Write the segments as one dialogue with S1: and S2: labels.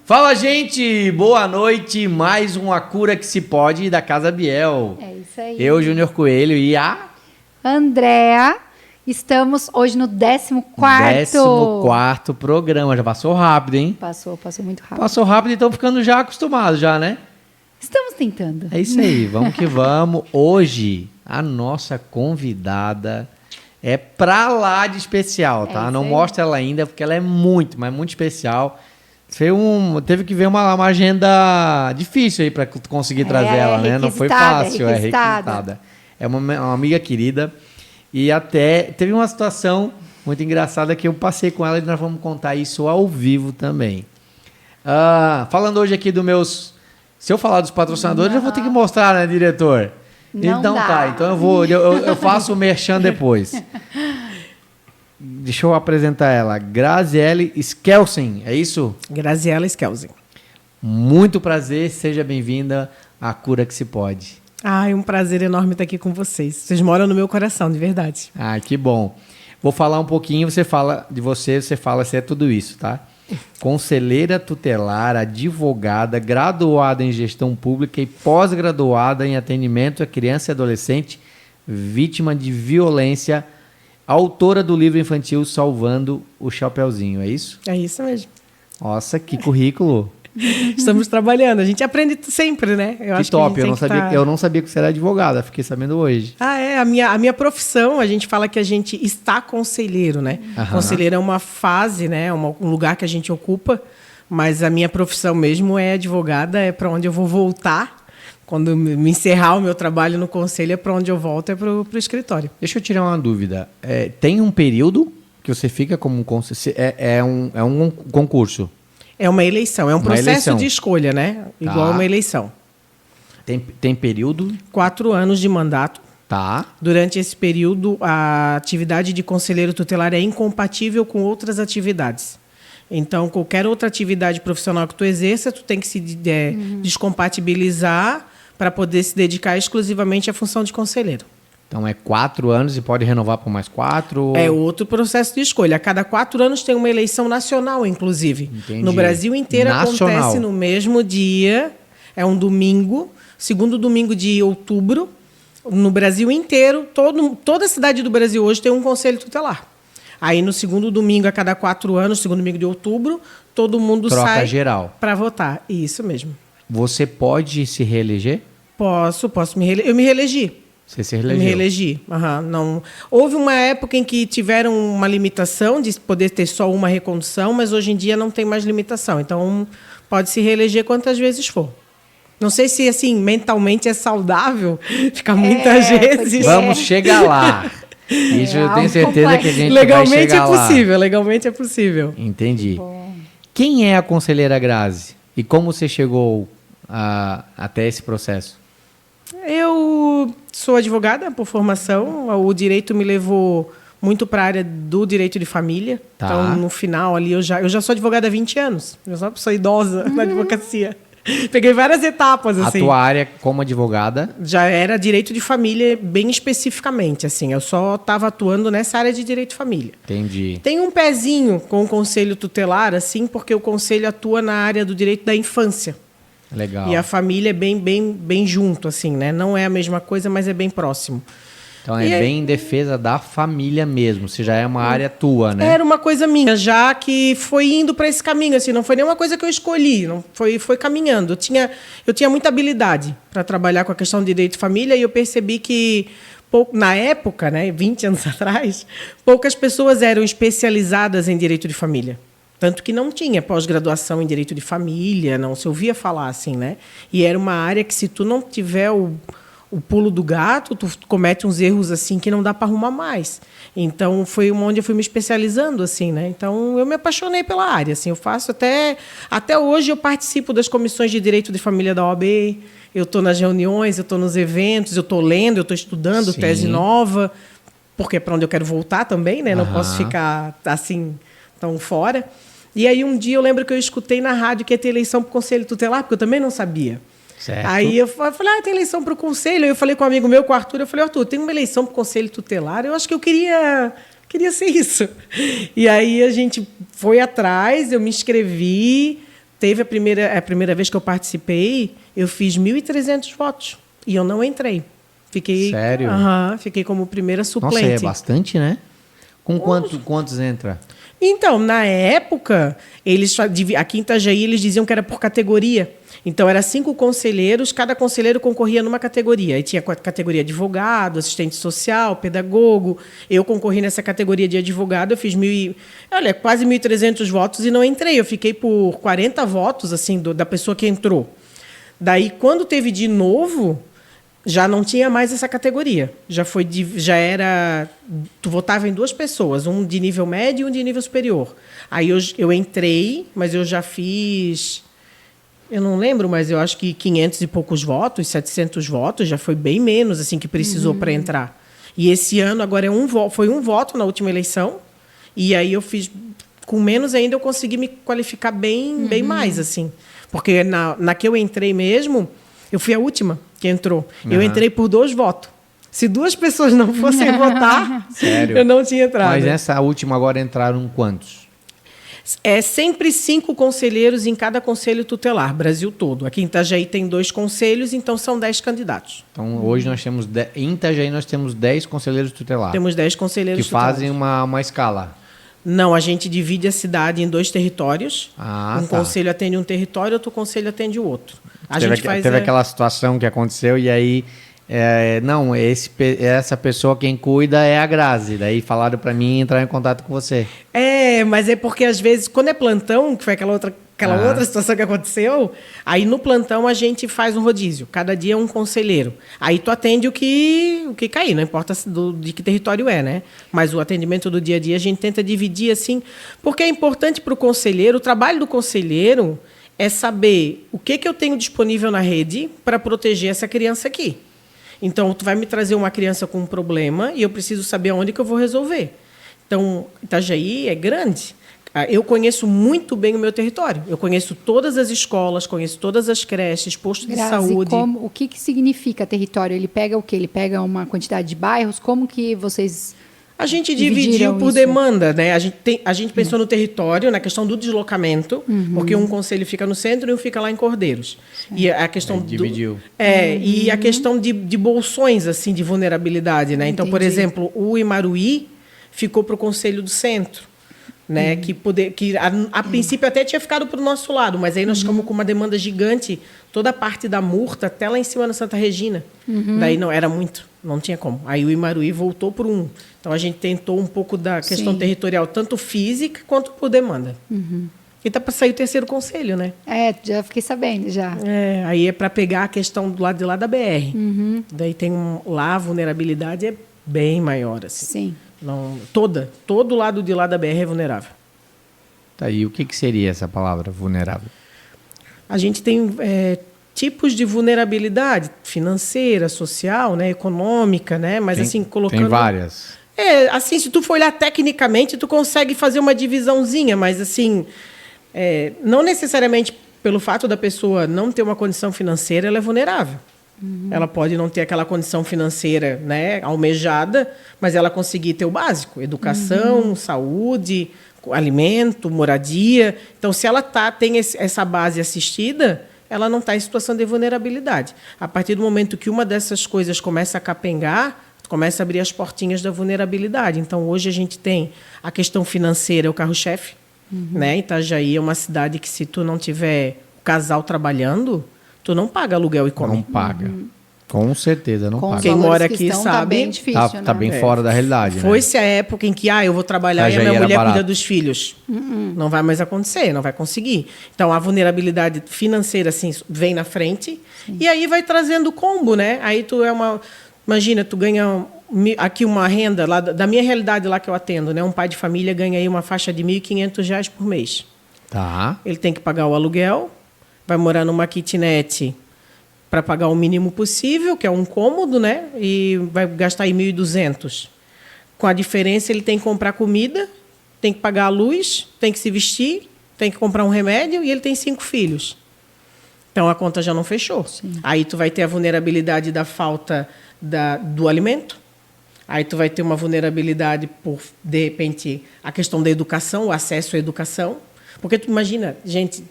S1: Fala, gente! Boa noite! Mais uma Cura que se pode da Casa Biel.
S2: É isso aí.
S1: Eu, Júnior Coelho e a...
S2: Andréa. Estamos hoje no 14º.
S1: 14º programa. Já passou rápido, hein?
S2: Passou muito rápido.
S1: Passou rápido e estão ficando já acostumados, já, né?
S2: Estamos tentando.
S1: É isso aí, vamos que vamos. Hoje, a nossa convidada é pra lá de especial, tá? Não mostra ela ainda, porque ela é muito, mas muito especial. Teve que ver uma agenda difícil aí para conseguir trazer ela, né? Não foi fácil, é requisitada. É uma amiga querida. E até teve uma situação muito engraçada que eu passei com ela e nós vamos contar isso ao vivo também. Falando hoje aqui dos meus... Se eu falar dos patrocinadores, eu vou ter que mostrar, né, diretor?
S2: Não
S1: então
S2: dá.
S1: Tá, então eu faço o merchan depois. Deixa eu apresentar ela. Graziele Skelsen, é isso?
S3: Graziela Skelsen.
S1: Muito prazer, seja bem-vinda à Cura que se pode.
S3: É um prazer enorme estar aqui com vocês. Vocês moram no meu coração, de verdade.
S1: Que bom. Vou falar um pouquinho, você fala de você fala se é tudo isso, tá? Conselheira tutelar, advogada, graduada em gestão pública e pós-graduada em atendimento a criança e adolescente vítima de violência, autora do livro infantil Salvando o Chapeuzinho, é isso?
S3: É isso mesmo.
S1: Nossa, que currículo!
S3: Estamos trabalhando, a gente aprende sempre, né?
S1: Que top, eu não sabia que você era advogada, fiquei sabendo hoje.
S3: A minha profissão, a gente fala que a gente está conselheiro, né? Conselheiro é uma fase, né? Um lugar que a gente ocupa, mas a minha profissão mesmo é advogada, é para onde eu vou voltar. Quando me encerrar o meu trabalho no conselho, é para onde eu volto, é para o escritório.
S1: Deixa eu tirar uma dúvida. Tem um período que você fica como conselheiro? É um concurso?
S3: É uma eleição, é um processo de escolha, né? Igual uma eleição.
S1: Tem período?
S3: 4 anos de mandato.
S1: Tá.
S3: Durante esse período, a atividade de conselheiro tutelar é incompatível com outras atividades. Então, qualquer outra atividade profissional que tu exerça, tu tem que se descompatibilizar para poder se dedicar exclusivamente à função de conselheiro.
S1: Então, é 4 anos e pode renovar por mais 4?
S3: É outro processo de escolha. A cada 4 anos tem uma eleição nacional, inclusive.
S1: Entendi.
S3: No Brasil inteiro acontece no mesmo dia. É um domingo, segundo domingo de outubro. No Brasil inteiro, toda cidade do Brasil hoje tem um conselho tutelar. Aí, no segundo domingo, a cada 4 anos, segundo domingo de outubro, todo mundo sai para votar. Isso mesmo.
S1: Você pode se reeleger?
S3: Posso me reeleger. Eu me reelegi.
S1: Você se reelegeu?
S3: Eu me reelegi. Não. Houve uma época em que tiveram uma limitação de poder ter só uma recondução, mas hoje em dia não tem mais limitação. Então, pode se reeleger quantas vezes for. Não sei se, assim, mentalmente é saudável ficar muitas vezes.
S1: Vamos chegar lá. Isso eu tenho certeza que a gente
S3: legalmente
S1: vai chegar lá.
S3: Legalmente é possível.
S1: Entendi. Quem é a conselheira Grazi? E como você chegou até esse processo?
S3: Eu sou advogada por formação. O direito me levou muito para a área do direito de família.
S1: Tá.
S3: Então, no final ali, eu já sou advogada há 20 anos. Eu sou uma pessoa idosa na advocacia. Peguei várias etapas, assim.
S1: A tua área como advogada?
S3: Já era direito de família, bem especificamente, assim. Eu só estava atuando nessa área de direito de família.
S1: Entendi.
S3: Tem um pezinho com o conselho tutelar, assim, porque o conselho atua na área do direito da infância.
S1: Legal.
S3: E a família é bem junto, assim, né? Não é a mesma coisa, mas é bem próximo.
S1: Então bem em defesa da família mesmo, se já é uma área tua, né?
S3: Era uma coisa minha, já que foi indo para esse caminho, assim, não foi nenhuma coisa que eu escolhi, não foi caminhando. Eu tinha muita habilidade para trabalhar com a questão de direito de família e eu percebi que na época, né, 20 anos atrás, poucas pessoas eram especializadas em direito de família. Tanto que não tinha pós-graduação em direito de família, não se ouvia falar assim, né? E era uma área que, se tu não tiver o pulo do gato, tu comete uns erros assim que não dá para arrumar mais. Então, foi onde eu fui me especializando, assim, né? Então, eu me apaixonei pela área, assim. Eu faço até hoje, eu participo das comissões de direito de família da OAB, eu estou nas reuniões, eu estou nos eventos, eu estou lendo, eu estou estudando tese nova, porque é para onde eu quero voltar também, né? Não posso ficar assim tão fora. E aí, um dia, eu lembro que eu escutei na rádio que ia ter eleição para o Conselho Tutelar, porque eu também não sabia.
S1: Certo.
S3: Aí eu falei, tem eleição para o Conselho. Aí eu falei com um amigo meu, com o Arthur, eu falei, Arthur, tem uma eleição para o Conselho Tutelar, eu acho que eu queria ser isso. E aí a gente foi atrás, eu me inscrevi, teve a primeira vez que eu participei, eu fiz 1.300 votos e eu não entrei. Fiquei,
S1: sério?
S3: Fiquei como primeira suplente.
S1: Nossa, é bastante, né? Com quantos entra?
S3: Então, na época, aqui em Itajaí, eles diziam que era por categoria. Então, era 5 conselheiros, cada conselheiro concorria numa categoria. Aí tinha a categoria advogado, assistente social, pedagogo. Eu concorri nessa categoria de advogado, eu fiz quase 1.300 votos e não entrei. Eu fiquei por 40 votos assim, da pessoa que entrou. Daí, quando teve de novo, já não tinha mais essa categoria. Tu votava em 2 pessoas, um de nível médio e um de nível superior. Aí eu entrei, mas eu já fiz, eu não lembro, mas eu acho que 500 e poucos votos, 700 votos, já foi bem menos assim que precisou para entrar. E esse ano agora foi um voto na última eleição, e aí eu fiz, com menos ainda eu consegui me qualificar bem mais, assim. Porque na que eu entrei mesmo, eu fui a última que entrou. Eu entrei por 2 votos. Se 2 pessoas não fossem votar,
S1: sério?
S3: Eu não tinha entrado.
S1: Mas nessa última agora entraram quantos?
S3: É sempre 5 conselheiros em cada conselho tutelar, Brasil todo. Aqui em Itajaí tem 2 conselhos, então são 10 candidatos.
S1: Então, hoje nós temos... Em Itajaí nós temos 10 conselheiros tutelares.
S3: Temos 10 conselheiros tutelares.
S1: Que fazem uma escala.
S3: Não, a gente divide a cidade em 2 territórios. Conselho atende um território, outro conselho atende o outro.
S1: Teve aquela situação que aconteceu e aí... essa pessoa quem cuida é a Grazi. Daí falaram para mim entrar em contato com você.
S3: Mas é porque às vezes, quando é plantão, que foi aquela outra situação que aconteceu, aí no plantão a gente faz um rodízio. Cada dia é um conselheiro. Aí tu atende o que cair, não importa de que território é, né? Mas o atendimento do dia a dia a gente tenta dividir assim, porque é importante para o conselheiro, o trabalho do conselheiro é saber o que eu tenho disponível na rede para proteger essa criança aqui. Então, tu vai me trazer uma criança com um problema e eu preciso saber onde que eu vou resolver. Então, Itajaí é grande. Eu conheço muito bem o meu território. Eu conheço todas as escolas, conheço todas as creches, postos de saúde.
S2: O que significa território? Ele pega o quê? Ele pega uma quantidade de bairros? Como que vocês...
S3: A gente dividiu por demanda, né? A gente pensou no território, na questão do deslocamento, porque um conselho fica no centro e um fica lá em Cordeiros. E a questão
S1: dividiu.
S3: E a questão de bolsões assim de vulnerabilidade, né? Então, por exemplo, o Imaruí ficou para o conselho do centro, né? Que a princípio até tinha ficado para o nosso lado, mas aí nós ficamos com uma demanda gigante, toda a parte da Murta até lá em cima na Santa Regina. Daí não era muito, não tinha como. Aí o Imaruí voltou por um. Então a gente tentou um pouco da questão territorial, tanto física quanto por demanda. E tá para sair o 3º conselho, né?
S2: Já fiquei sabendo já.
S3: Aí é para pegar a questão do lado de lá da BR. Daí tem lá a vulnerabilidade é bem maior assim.
S2: Sim.
S3: Não, todo lado de lá da BR é vulnerável.
S1: Tá, e o que seria essa palavra, vulnerável?
S3: A gente tem tipos de vulnerabilidade financeira, social, né, econômica, né? Mas assim, colocando...
S1: Tem várias.
S3: Assim, se tu for olhar tecnicamente, tu consegue fazer uma divisãozinha, mas assim, não necessariamente pelo fato da pessoa não ter uma condição financeira, ela é vulnerável. Ela pode não ter aquela condição financeira, né, almejada, mas ela conseguir ter o básico, educação, saúde, alimento, moradia. Então, se ela tem essa base assistida, ela não está em situação de vulnerabilidade. A partir do momento que uma dessas coisas começa a capengar, começa a abrir as portinhas da vulnerabilidade. Então, hoje a gente tem a questão financeira, o carro-chefe. Né? Itajaí é uma cidade que, se tu não tiver o casal trabalhando, tu não paga aluguel e come.
S1: Não paga. Com certeza, não paga.
S3: Quem mora aqui sabe.
S2: Tá bem difícil,
S1: tá bem fora da realidade.
S3: Foi-se a época em que eu vou trabalhar e a minha mulher cuida dos filhos. Não vai mais acontecer, não vai conseguir. Então, a vulnerabilidade financeira assim, vem na frente. E aí vai trazendo combo, né? Aí tu imagina, tu ganha aqui uma renda, lá da minha realidade lá que eu atendo, né? Um pai de família ganha aí uma faixa de R$ 1.500 por mês.
S1: Tá.
S3: Ele tem que pagar o aluguel, vai morar numa kitnet para pagar o mínimo possível, que é um cômodo, né? E vai gastar aí 1.200. Com a diferença, ele tem que comprar comida, tem que pagar a luz, tem que se vestir, tem que comprar um remédio e ele tem 5 filhos. Então, a conta já não fechou. Sim. Aí tu vai ter a vulnerabilidade da falta do alimento. Aí tu vai ter uma vulnerabilidade por, de repente, a questão da educação, o acesso à educação. Porque tu imagina, gente,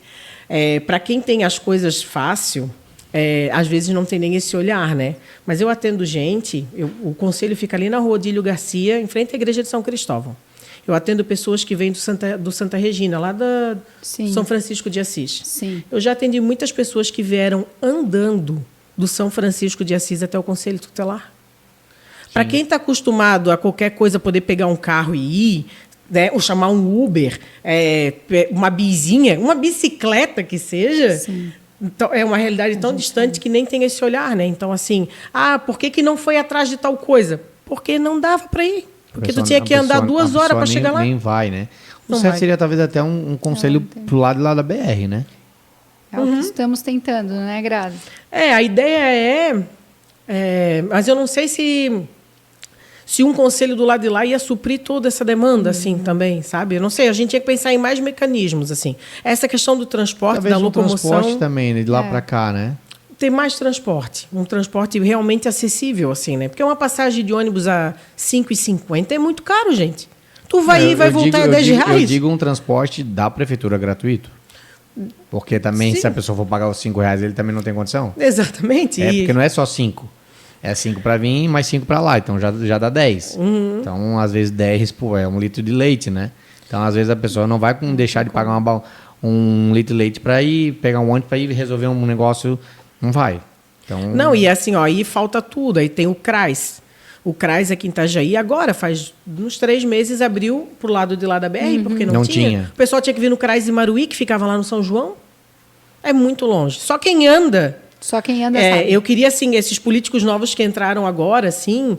S3: para quem tem as coisas fácil, às vezes não tem nem esse olhar, né? Mas eu atendo gente, o conselho fica ali na rua Odílio Garcia, em frente à igreja de São Cristóvão. Eu atendo pessoas que vêm do Santa Regina, lá da São Francisco de Assis.
S2: Sim.
S3: Eu já atendi muitas pessoas que vieram andando do São Francisco de Assis até o Conselho Tutelar. Para quem está acostumado a qualquer coisa poder pegar um carro e ir, né, ou chamar um Uber, uma bizinha, uma bicicleta que seja, então, é uma realidade tão distante que nem tem esse olhar, né? Então, assim, por que não foi atrás de tal coisa? Porque não dava para ir. Porque tu tinha que andar 2 horas para chegar lá.
S1: Nem vai, né? O
S3: Não
S1: certo
S3: vai.
S1: seria talvez até um conselho pro lado lá da BR, né?
S2: É o que estamos tentando, né, Grazi?
S3: A ideia mas eu não sei se um conselho do lado de lá ia suprir toda essa demanda, assim, também, sabe? Eu não sei, a gente tinha que pensar em mais mecanismos, assim. Essa questão do transporte,
S1: Talvez
S3: da locomoção...
S1: transporte também, né, de lá para cá, né?
S3: Ter mais transporte, um transporte realmente acessível, assim, né? Porque uma passagem de ônibus a R$ 5,50 é muito caro, gente. Tu vai ir e vai voltar a R$10.
S1: Eu digo um transporte da prefeitura gratuito. Porque também, se a pessoa for pagar os R$5, ele também não tem condição.
S3: Exatamente.
S1: Porque não é só 5. É 5 para vir, mais 5 para lá. Então, já dá 10. Então, às vezes, 10, é 1 litro de leite, né? Então, às vezes, a pessoa não vai deixar de pagar 1 litro de leite para ir pegar um ônibus para ir resolver um negócio. Não vai. Então...
S3: Não, e assim, aí falta tudo. Aí tem o CRAS. O CRAS aqui em Itajaí, agora, faz uns 3 meses, abriu pro lado de lá da BR, porque não tinha. O pessoal tinha que vir no CRAS de Maruí, que ficava lá no São João. É muito longe. Só quem anda
S2: sabe.
S3: Eu queria, assim, esses políticos novos que entraram agora, assim,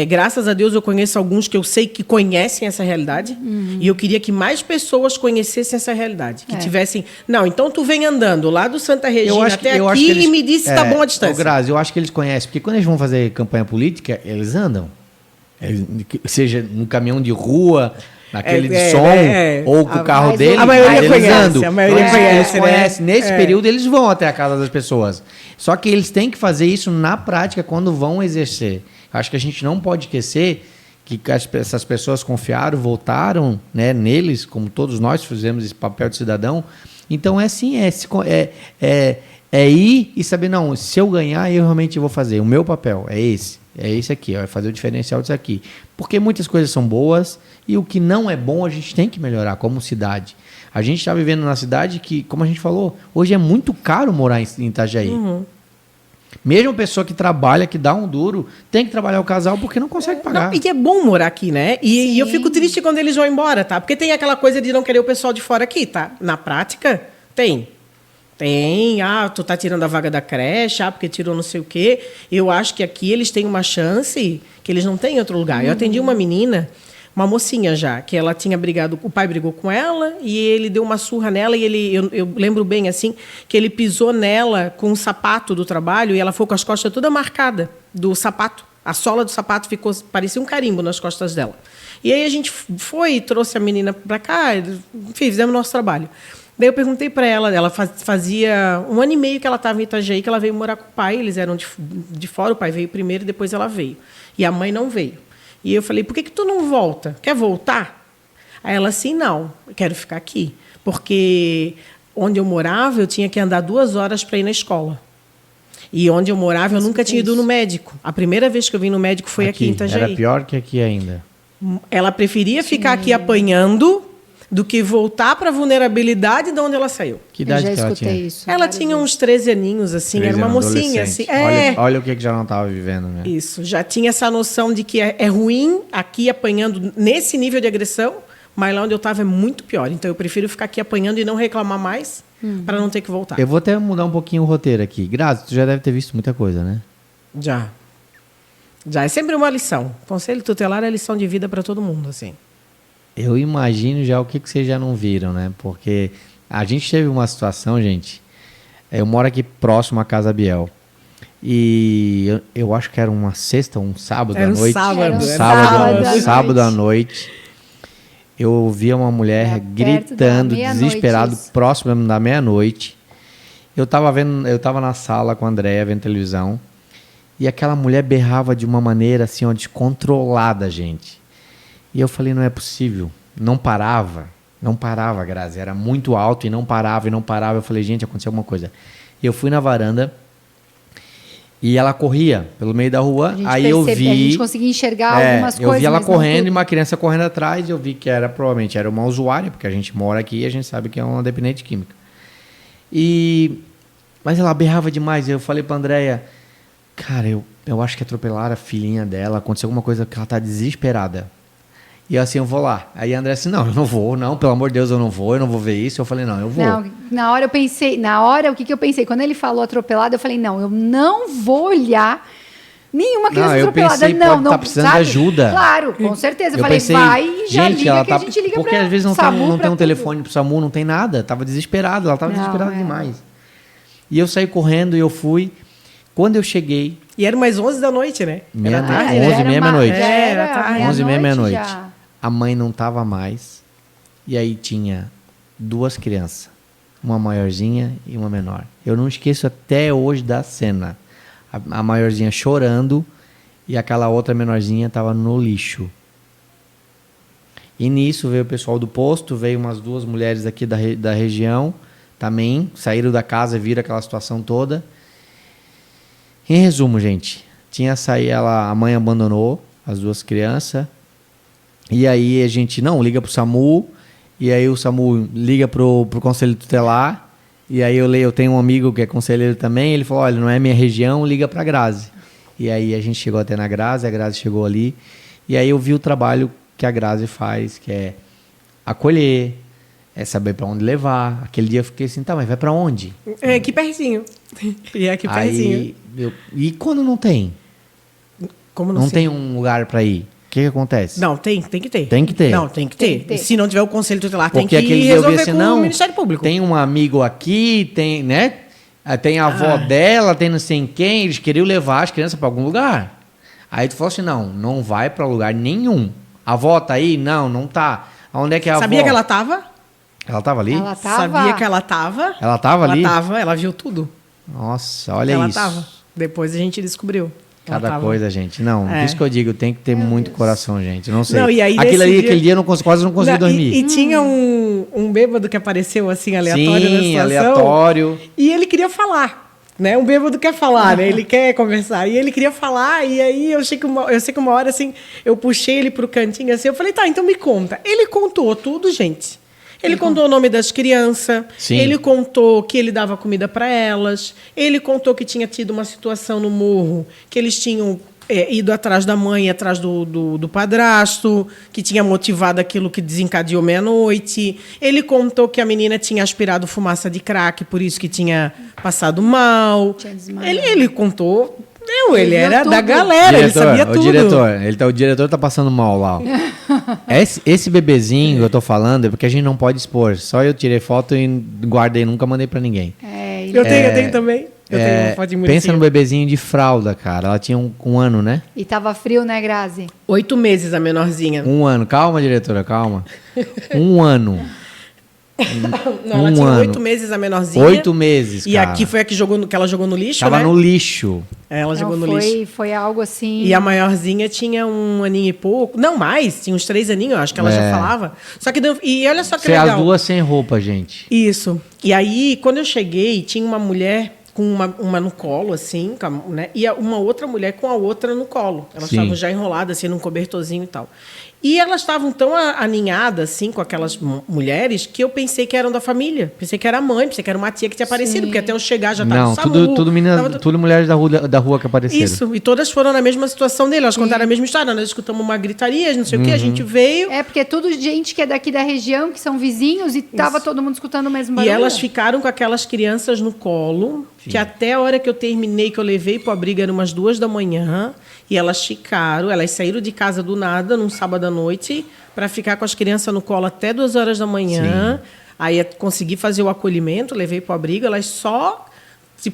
S3: graças a Deus eu conheço alguns que eu sei que conhecem essa realidade, e eu queria que mais pessoas conhecessem essa realidade, que tivessem... Não, então tu vem andando lá do Santa Regina até aqui e me diz se está bom a distância.
S1: Grazi, eu acho que eles conhecem, porque quando eles vão fazer campanha política, eles andam. Seja no caminhão de rua... Naquele de som, ou com o carro dele,
S3: a maioria
S1: conhece.
S3: A maioria conhece,
S1: né? Nesse período, eles vão até a casa das pessoas. Só que eles têm que fazer isso na prática quando vão exercer. Acho que a gente não pode esquecer que essas pessoas confiaram, votaram, né, neles, como todos nós fizemos esse papel de cidadão. Então, é ir e saber, não, se eu ganhar, eu realmente vou fazer. O meu papel é esse. É esse aqui, é fazer o diferencial disso aqui. Porque muitas coisas são boas e o que não é bom a gente tem que melhorar como cidade. A gente está vivendo na cidade que, como a gente falou, hoje é muito caro morar em Itajaí. Mesmo a pessoa que trabalha, que dá um duro, tem que trabalhar o casal porque não consegue pagar.
S3: E é bom morar aqui, né? E eu fico triste quando eles vão embora, tá? Porque tem aquela coisa de não querer o pessoal de fora aqui, tá? Na prática, tem. Tu tá tirando a vaga da creche, porque tirou não sei o quê. Eu acho que aqui eles têm uma chance que eles não têm em outro lugar. Eu atendi uma menina, uma mocinha já, que ela tinha brigado, o pai brigou com ela e ele deu uma surra nela e eu lembro bem assim, que ele pisou nela com o sapato do trabalho e ela foi com as costas toda marcada do sapato. A sola do sapato parecia um carimbo nas costas dela. E aí a gente foi e trouxe a menina para cá, enfim, fizemos nosso trabalho. Daí eu perguntei para ela fazia 1 ano e meio que ela estava em Itajaí, que ela veio morar com o pai, eles eram de fora, o pai veio primeiro e depois ela veio. E a mãe não veio. E eu falei, por que tu não volta? Quer voltar? Aí ela assim, não, eu quero ficar aqui. Porque onde eu morava, eu tinha que andar 2 horas para ir na escola. E onde eu morava, eu nunca tinha ido no médico. A primeira vez que eu vim no médico foi aqui em Itajaí.
S1: Era pior que aqui ainda.
S3: Ela preferia ficar aqui apanhando do que voltar para a vulnerabilidade de onde ela saiu.
S1: Que idade que ela tinha?
S2: Isso,
S3: ela tinha uns 13 aninhos, assim, era uma mocinha. Assim,
S1: olha o que já não estava vivendo, né?
S3: Isso, já tinha essa noção de que é ruim aqui apanhando nesse nível de agressão, mas lá onde eu estava é muito pior. Então eu prefiro ficar aqui apanhando e não reclamar mais para não ter que voltar.
S1: Eu vou até mudar um pouquinho o roteiro aqui. Grazi, tu já deve ter visto muita coisa, né?
S3: Já. É sempre uma lição. Conselho tutelar é lição de vida para todo mundo, assim.
S1: Eu imagino já o que vocês já não viram, né? Porque a gente teve uma situação, gente. Eu moro aqui próximo à Casa Biel. E eu acho que era uma sexta, um sábado à noite. Sábado à noite. Eu ouvia uma mulher gritando, desesperado, próximo da meia-noite. Eu tava na sala com a Andréia vendo televisão. E aquela mulher berrava de uma maneira assim, ó, descontrolada, gente. E eu falei, não é possível. Não parava. Não parava, Grazi. Era muito alto e não parava, e não parava. Eu falei, gente, aconteceu alguma coisa. E eu fui na varanda e ela corria pelo meio da rua. Aí eu vi...
S2: A gente conseguia enxergar algumas coisas.
S1: Eu vi ela
S2: mas não
S1: correndo e
S2: tudo.
S1: uma criança correndo atrás. E eu vi que provavelmente era uma usuária, porque a gente mora aqui e a gente sabe que é uma dependente química. Mas ela berrava demais. Eu falei pra Andréia, cara, eu acho que atropelaram a filhinha dela. Aconteceu alguma coisa que ela tá desesperada. E eu assim, eu vou lá. Aí a André assim, não, eu não vou, não, pelo amor de Deus, eu não vou ver isso. Eu falei, não, eu vou.
S2: Não, o que eu pensei? Quando ele falou atropelado, eu falei, não, eu não vou olhar nenhuma criança atropelada.
S1: Eu pensei,
S2: não,
S1: tá precisando de ajuda.
S2: Claro, com certeza. Eu falei,
S1: pensei,
S2: vai e já
S1: gente,
S2: liga
S1: ela
S2: que a gente liga
S1: porque
S2: pra
S1: às vezes não
S2: SAMU,
S1: tem um
S2: tudo.
S1: telefone pro SAMU, não tem nada. Tava desesperada, ela tava desesperada demais. E eu saí correndo e eu fui. Quando eu cheguei...
S3: E era mais 11 da noite, né?
S1: Era
S3: tarde,
S1: 11h30, meia-noite.
S3: Era tarde.
S1: 11h30, meia-noite.
S2: já.
S1: A mãe não tava mais. E aí tinha 2 crianças. Uma maiorzinha e uma menor. Eu não esqueço até hoje da cena. A maiorzinha chorando e aquela outra menorzinha tava no lixo. E nisso veio o pessoal do posto, veio umas 2 mulheres aqui da região também, saíram da casa, viram aquela situação toda. Em resumo, gente, a mãe abandonou as 2 crianças. E aí a gente, não, liga pro SAMU, e aí o SAMU liga pro Conselho Tutelar, e aí eu tenho um amigo que é conselheiro também, ele falou, olha, não é minha região, liga pra Grazi. E aí a gente chegou até na Grazi, a Grazi chegou ali, e aí eu vi o trabalho que a Grazi faz, que é acolher, é saber pra onde levar. Aquele dia eu fiquei assim, tá, mas vai pra onde?
S3: É aqui pertinho. E é aqui pertinho.
S1: E quando não tem?
S3: Como
S1: não
S3: sei?
S1: tem um lugar pra ir? O que acontece?
S3: Não, tem que ter.
S1: Tem que ter.
S3: Não, tem que ter.
S2: Tem que ter.
S3: Se não tiver o Conselho Tutelar, tem
S1: Porque
S3: que
S1: aquele dia eu vi
S3: resolver
S1: assim,
S3: com
S1: não,
S3: o Ministério Público.
S1: Tem um amigo aqui, tem, né? Tem a avó dela, tem não sei quem, eles queriam levar as crianças para algum lugar. Aí tu falou assim, não vai para lugar nenhum. A avó tá aí? Não tá. Onde é que é a avó?
S3: Sabia que ela tava?
S1: Ela tava ali?
S2: Ela tava...
S3: Sabia que ela tava?
S1: Ela tava ali?
S3: Ela tava, ela viu tudo.
S1: Nossa, olha
S3: Ela
S1: isso.
S3: tava. Depois a gente descobriu. Ela
S1: Cada
S3: tava.
S1: coisa, gente. Não,
S3: É.
S1: por isso que eu digo, tem que ter muito coração, gente. Não sei.
S3: Não, e aí
S1: Aquele dia eu quase não consegui dormir.
S3: E tinha um bêbado que apareceu assim, aleatório na
S1: Sim,
S3: situação.
S1: aleatório.
S3: E ele queria falar, né? Um bêbado quer falar, né? Ele quer conversar. E ele queria falar, e aí eu sei que uma hora, assim, eu puxei ele pro cantinho, assim, eu falei, tá, então me conta. Ele contou tudo, gente. Ele contou o nome das crianças,
S1: Sim.
S3: ele contou que ele dava comida para elas, ele contou que tinha tido uma situação no morro, que eles tinham ido atrás da mãe, atrás do padrasto, que tinha motivado aquilo que desencadeou meia-noite. Ele contou que a menina tinha aspirado fumaça de crack, por isso que tinha passado mal.
S2: Tinha desmaiado.
S3: Ele contou... Ele
S2: Ele
S3: era
S2: viu
S3: da
S2: tudo.
S3: galera, ele sabia tudo.
S1: O diretor tá passando mal lá. Ó. Esse bebezinho que eu tô falando é porque a gente não pode expor. Só eu tirei foto e guardei, nunca mandei pra ninguém.
S3: Eu tenho também. Eu tenho uma foto de
S1: Pensa no bebezinho de fralda, cara. Ela tinha um ano, né?
S2: E tava frio, né, Grazi?
S3: 8 meses a menorzinha.
S1: 1 ano. Calma, diretora, calma. 1 ano.
S3: Não, ela tinha 8 meses a menorzinha.
S1: 8 meses,
S3: E
S1: cara.
S3: aqui foi a que ela jogou no lixo,
S1: Tava
S3: né?
S1: no lixo.
S3: Ela jogou no lixo.
S2: Foi algo assim...
S3: E a maiorzinha tinha 1 aninho e pouco. Não, mais. Tinha uns 3 aninhos, eu acho que ela já falava. Só que... E olha só que
S1: Você
S3: legal.
S1: as 2 sem roupa, gente.
S3: Isso. E aí, quando eu cheguei, tinha uma mulher com uma no colo, assim, né? E uma outra mulher com a outra no colo. Elas
S1: Sim.
S3: estavam já enroladas, assim, num cobertorzinho e tal. E elas estavam tão aninhadas, assim, com aquelas mulheres, que eu pensei que eram da família. Pensei que era a mãe, pensei que era uma tia que tinha aparecido, porque até eu chegar já estava
S1: Não,
S3: no SAMU.
S1: tudo mulheres da rua que apareceram.
S3: Isso, e todas foram na mesma situação dele. Elas contaram a mesma história. Nós escutamos uma gritaria, não sei o quê, a gente veio.
S2: É, porque é tudo gente que é daqui da região, que são vizinhos, e tava todo mundo escutando o mesmo
S3: E
S2: barulho.
S3: elas ficaram com aquelas crianças no colo, que até a hora que eu terminei, que eu levei para o abrigo, eram umas 2 da manhã, e elas ficaram, elas saíram de casa do nada, num sábado à noite, para ficar com as crianças no colo até 2 horas da manhã. Aí consegui fazer o acolhimento, levei para o abrigo, elas só,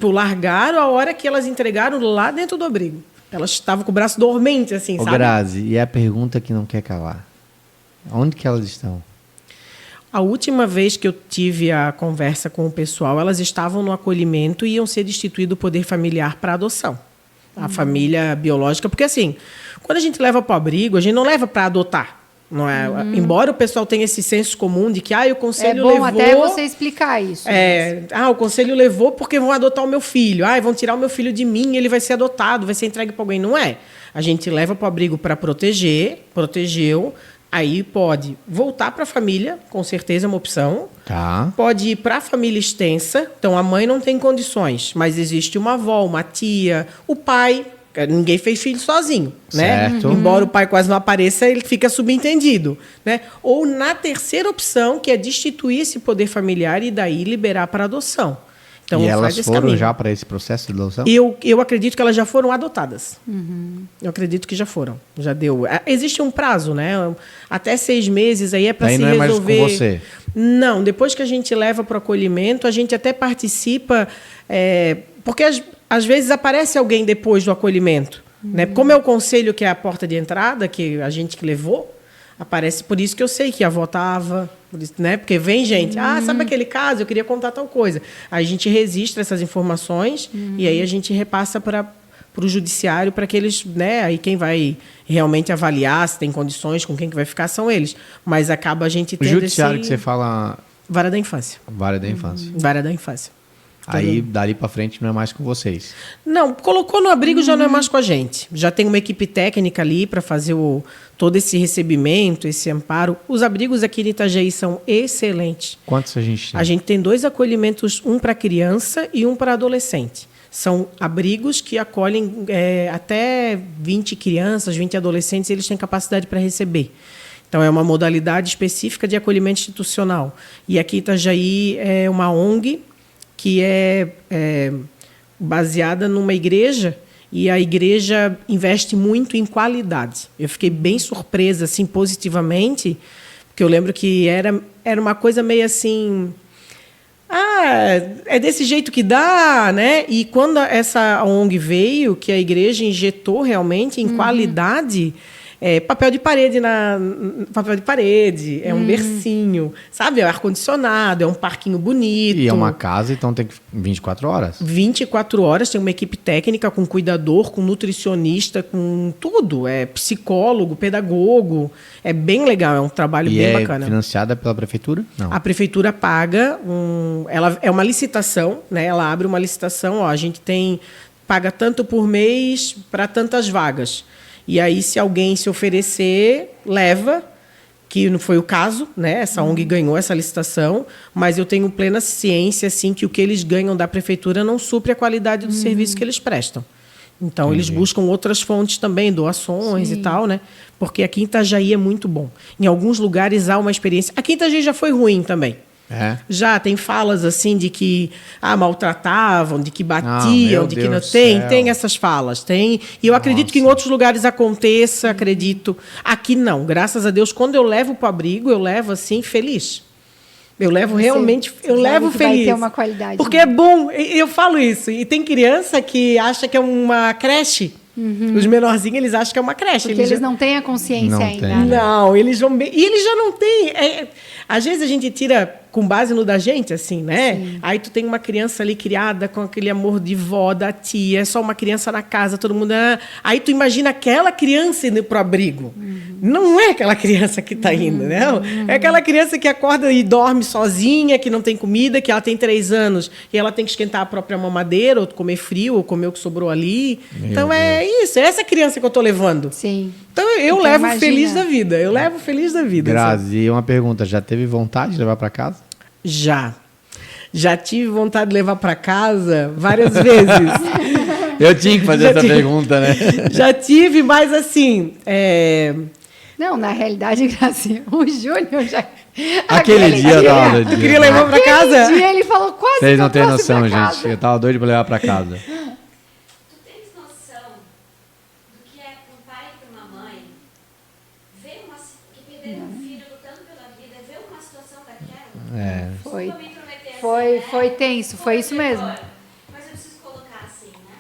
S3: largaram a hora que elas entregaram lá dentro do abrigo. Elas estavam com o braço dormente, assim,
S1: Ô,
S3: sabe?
S1: Grazi, e a pergunta que não quer calar. Onde que elas estão?
S3: A última vez que eu tive a conversa com o pessoal, elas estavam no acolhimento e iam ser destituído do poder familiar para adoção. A família biológica, porque assim, quando a gente leva para o abrigo, a gente não leva para adotar. Não é? Embora o pessoal tenha esse senso comum de que o conselho
S2: levou... É bom
S3: levou...
S2: até você explicar isso.
S3: o conselho levou porque vão adotar o meu filho. Vão tirar o meu filho de mim, ele vai ser adotado, vai ser entregue para alguém. Não é. A gente leva para o abrigo para proteger, protegeu, aí pode voltar para a família, com certeza é uma opção.
S1: Tá.
S3: Pode ir para a família extensa, então a mãe não tem condições, mas existe uma avó, uma tia, o pai... Ninguém fez filho sozinho, né?
S1: Certo.
S3: Embora o pai quase não apareça, ele fica subentendido, né? Ou na terceira opção, que é destituir esse poder familiar e daí liberar para adoção. Então,
S1: e elas foram
S3: caminho.
S1: já para esse processo de adoção?
S3: Eu acredito que elas já foram adotadas. Eu acredito que já foram. Já deu. Existe um prazo, né? Até 6 meses aí é para se resolver.
S1: Não é mais com você?
S3: Não, depois que a gente leva para o acolhimento, a gente até participa, porque às vezes aparece alguém depois do acolhimento. Né? Como é o conselho que é a porta de entrada, que a gente que levou, aparece por isso que eu sei que a avó estava, né? Porque vem gente, sabe aquele caso? Eu queria contar tal coisa. Aí a gente registra essas informações e aí a gente repassa para o judiciário para que eles, né? Aí quem vai realmente avaliar se tem condições, com quem que vai ficar, são eles. Mas acaba a gente tendo
S1: o judiciário que você fala...
S3: Vara da infância.
S1: Vara da infância.
S3: Vara da infância.
S1: Aí, dali para frente, não é mais com vocês.
S3: Não, colocou no abrigo já não é mais com a gente. Já tem uma equipe técnica ali para fazer todo esse recebimento, esse amparo. Os abrigos aqui de Itajaí são excelentes.
S1: Quantos a gente tem?
S3: A gente tem 2 acolhimentos, um para criança e um para adolescente. São abrigos que acolhem até 20 crianças, 20 adolescentes, eles têm capacidade para receber. Então, é uma modalidade específica de acolhimento institucional. E aqui em Itajaí é uma ONG que é baseada numa igreja, e a igreja investe muito em qualidade. Eu fiquei bem surpresa, assim, positivamente, porque eu lembro que era uma coisa meio assim... é desse jeito que dá, né? E quando essa ONG veio, que a igreja injetou realmente em qualidade... papel de parede, é um bercinho, sabe? É ar-condicionado, é um parquinho bonito.
S1: E é uma casa, então tem 24 horas.
S3: 24 horas, tem uma equipe técnica com cuidador, com nutricionista, com tudo. É psicólogo, pedagogo. É bem legal, é um trabalho bem bacana.
S1: E é financiada pela prefeitura? Não.
S3: A prefeitura paga, ela é uma licitação, né? Ela abre uma licitação, a gente paga tanto por mês para tantas vagas. E aí, se alguém se oferecer, leva, que não foi o caso, né? Essa ONG ganhou essa licitação, mas eu tenho plena ciência, assim, que o que eles ganham da prefeitura não supre a qualidade do serviço que eles prestam. Então, eles buscam outras fontes também, doações e tal, né? Porque aqui em Itajaí é muito bom. Em alguns lugares há uma experiência... Aqui em Itajaí já foi ruim também. Já tem falas assim de que maltratavam, de que batiam, de que não tem essas falas, tem. E eu acredito que em outros lugares aconteça, acredito. Aqui não, graças a Deus, quando eu levo para o abrigo, eu levo assim feliz. Eu levo realmente, eu levo feliz.
S2: Vai ter uma qualidade.
S3: Porque é bom, eu falo isso. E tem criança que acha que é uma creche. Os menorzinhos, eles acham que é uma creche.
S2: Porque eles não têm a consciência ainda.
S3: Não, eles vão bem. E eles já não têm. Às vezes a gente tira com base no da gente, assim, né? Sim. Aí tu tem uma criança ali criada com aquele amor de vó, da tia, é só uma criança na casa, todo mundo... Aí tu imagina aquela criança indo pro abrigo. Não é aquela criança que tá indo, não. É aquela criança que acorda e dorme sozinha, que não tem comida, que ela tem 3 anos e ela tem que esquentar a própria mamadeira, ou comer frio, ou comer o que sobrou ali. Então é isso, é essa criança que eu tô levando.
S2: Sim.
S3: Então eu levo feliz da vida. Eu levo feliz da vida.
S1: Grazi, e uma pergunta, já teve vontade de levar para casa?
S3: Já tive vontade de levar para casa várias vezes.
S1: Eu tinha que fazer essa pergunta, né?
S3: Já tive, mas assim...
S2: Não, na realidade, Grazi, o Júnior já...
S1: Aquele dia eu tava doido.
S3: Eu queria levar para casa?
S2: Aquele dia ele falou quase.
S1: Vocês não têm noção, gente. Eu tava doido para levar para casa.
S2: Foi tenso, foi isso mesmo.
S4: Mas eu preciso colocar assim, né?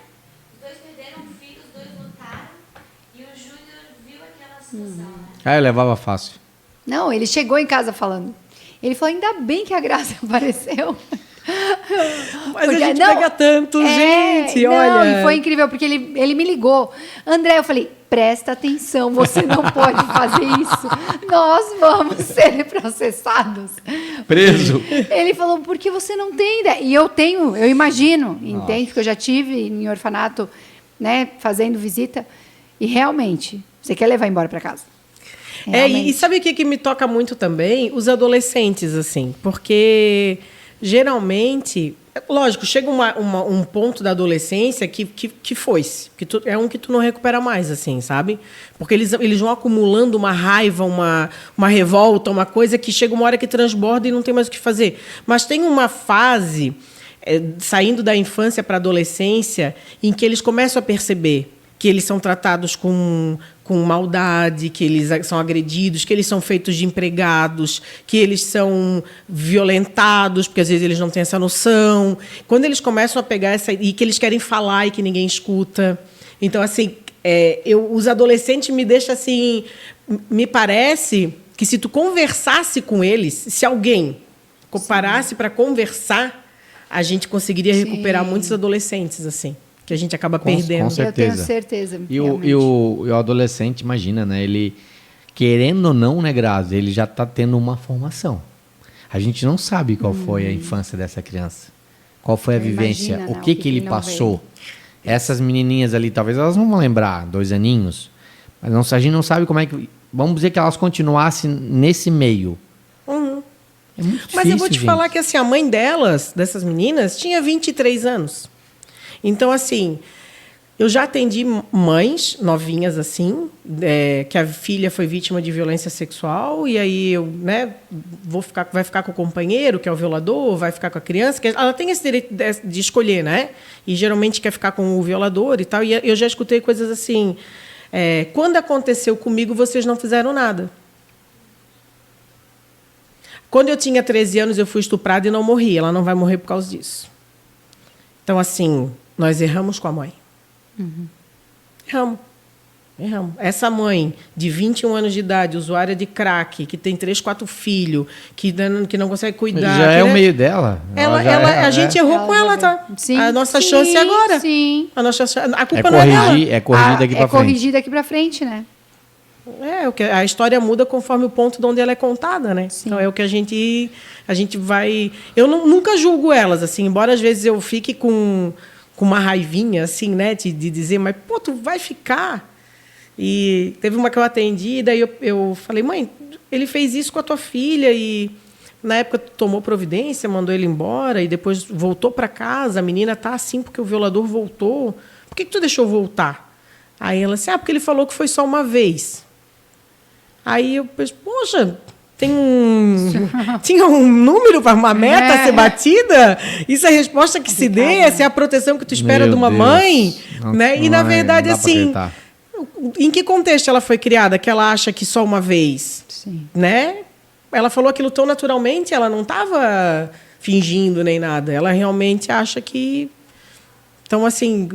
S4: Os 2 perderam um filho, os 2 lutaram e o Júnior viu aquela situação, né?
S1: Eu levava fácil.
S2: Não, ele chegou em casa falando. Ele falou, ainda bem que a Graça apareceu.
S3: Mas porque, a gente pega tanto, gente, olha.
S2: E foi incrível, porque ele me ligou. André, eu falei, presta atenção, você não pode fazer isso. Nós vamos ser processados.
S1: Preso.
S2: Ele falou, porque você não tem ideia. E eu imagino, entende? Porque eu já tive em orfanato, né, fazendo visita. E realmente, você quer levar embora para casa.
S3: E sabe o que me toca muito também? Os adolescentes, assim. Porque, geralmente... Lógico, chega um ponto da adolescência que foi-se. É um que tu não recupera mais, assim, sabe? Porque eles vão acumulando uma raiva, uma revolta, uma coisa que chega uma hora que transborda e não tem mais o que fazer. Mas tem uma fase, saindo da infância para a adolescência, em que eles começam a perceber que eles são tratados com maldade, que eles são agredidos, que eles são feitos de empregados, que eles são violentados, porque às vezes eles não têm essa noção. Quando eles começam a pegar e que eles querem falar e que ninguém escuta. Então, assim, os adolescentes me deixam assim... Me parece que se tu conversasse com eles, se alguém parasse para conversar, a gente conseguiria recuperar muitos adolescentes, assim. Que a gente acaba perdendo.
S1: Com certeza.
S2: Eu tenho certeza.
S1: E o adolescente, imagina, né? Ele, querendo ou não, né, Grazi, ele já está tendo uma formação. A gente não sabe qual foi a infância dessa criança. Qual foi a vivência,
S2: imagina,
S1: o que ele passou. Essas menininhas ali, talvez elas não vão lembrar, 2 aninhos. Mas não, a gente não sabe como é que... Vamos dizer que elas continuassem nesse meio.
S3: Uhum.
S1: É muito difícil,
S3: mas eu vou te
S1: gente.
S3: falar que assim, a mãe dessas meninas, tinha 23 anos. Então, assim, eu já atendi mães novinhas, assim, que a filha foi vítima de violência sexual, e aí eu, né, vai ficar com o companheiro, que é o violador, vai ficar com a criança, que ela tem esse direito de escolher, né? E geralmente quer ficar com o violador e tal. E eu já escutei coisas assim, quando aconteceu comigo, vocês não fizeram nada. Quando eu tinha 13 anos, eu fui estuprada e não morri. Ela não vai morrer por causa disso. Então, assim... Nós erramos com a mãe.
S2: Uhum.
S3: Erramos. Essa mãe de 21 anos de idade, usuária de crack, que tem 3, 4 filhos, que não consegue cuidar...
S1: Já é o meio dela.
S3: A gente errou com ela, tá?
S2: Sim,
S3: a nossa chance é agora.
S2: Sim.
S3: A culpa não é dela.
S1: É corrigir daqui para frente.
S2: É corrigir daqui para frente, né?
S3: A história muda conforme o ponto de onde ela é contada, né?
S2: Sim.
S3: Então é o que a gente vai... Eu nunca julgo elas, assim, embora às vezes eu fique com uma raivinha, assim, né? De dizer, mas, pô, tu vai ficar. E teve uma que eu atendi, daí eu falei, mãe, ele fez isso com a tua filha e na época tomou providência, mandou ele embora e depois voltou para casa. A menina tá assim porque o violador voltou. Por que tu deixou voltar? Aí ela disse, porque ele falou que foi só uma vez. Aí eu pensei, poxa... Tinha um número para uma meta ser batida? Isso é a resposta que se dê? Essa é a proteção que tu espera de uma mãe? Né? E, na verdade, assim, em que contexto ela foi criada que ela acha que só uma vez?
S2: Sim.
S3: Né? Ela falou aquilo tão naturalmente, ela não estava fingindo nem nada. Ela realmente acha que... Então, assim...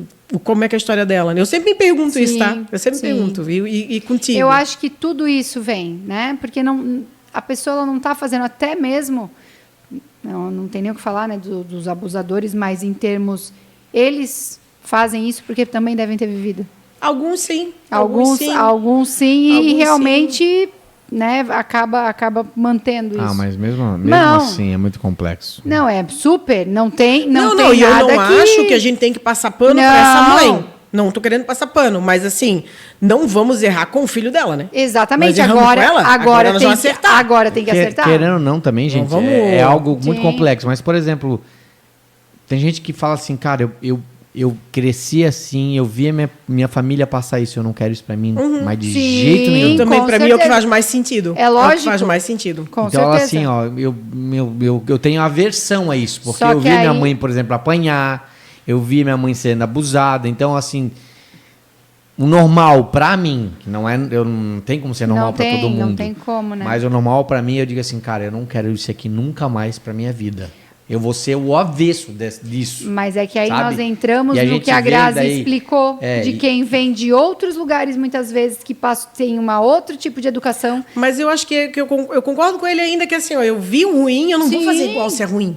S3: Como é que é a história dela? Eu sempre me pergunto isso, tá? Eu sempre me pergunto, viu? E contigo?
S2: Eu acho que tudo isso vem, né? Porque a pessoa não está fazendo até mesmo... Não tem nem o que falar, né? Dos abusadores, mas em termos... Eles fazem isso porque também devem ter vivido.
S3: Alguns sim.
S2: Alguns sim. E realmente... Né, acaba mantendo isso.
S1: Mas mesmo assim é muito complexo.
S2: Não, é super. Não tem
S3: e
S2: nada
S3: eu não acho que a gente tem que passar pano para essa mãe. Não estou querendo passar pano, mas assim, não vamos errar com o filho dela, né?
S2: Exatamente.
S3: Agora
S2: tem que acertar.
S1: Querendo ou não também, gente, é algo muito complexo. Mas, por exemplo, tem gente que fala assim, cara, eu cresci assim, eu via minha família passar isso, eu não quero isso pra mim, mas de jeito nenhum.
S3: Também pra mim é o que faz mais sentido.
S2: É lógico.
S3: É o que faz mais sentido.
S2: Com
S1: então,
S2: certeza.
S1: assim, ó, eu tenho aversão a isso, porque eu vi minha mãe, por exemplo, apanhar, eu vi minha mãe sendo abusada, então, assim, o normal pra mim, que não tem como ser normal pra todo mundo.
S2: Não tem como, né?
S1: Mas o normal pra mim, eu digo assim, cara, eu não quero isso aqui nunca mais pra minha vida. Eu vou ser o avesso disso.
S2: Mas é que aí
S1: sabe?
S2: nós entramos no que a Grazi explicou, de quem vem de outros lugares, muitas vezes, que tem outro tipo de educação.
S3: Mas eu acho que eu concordo com ele ainda, que assim, eu vi um ruim, eu não vou fazer igual se é ruim.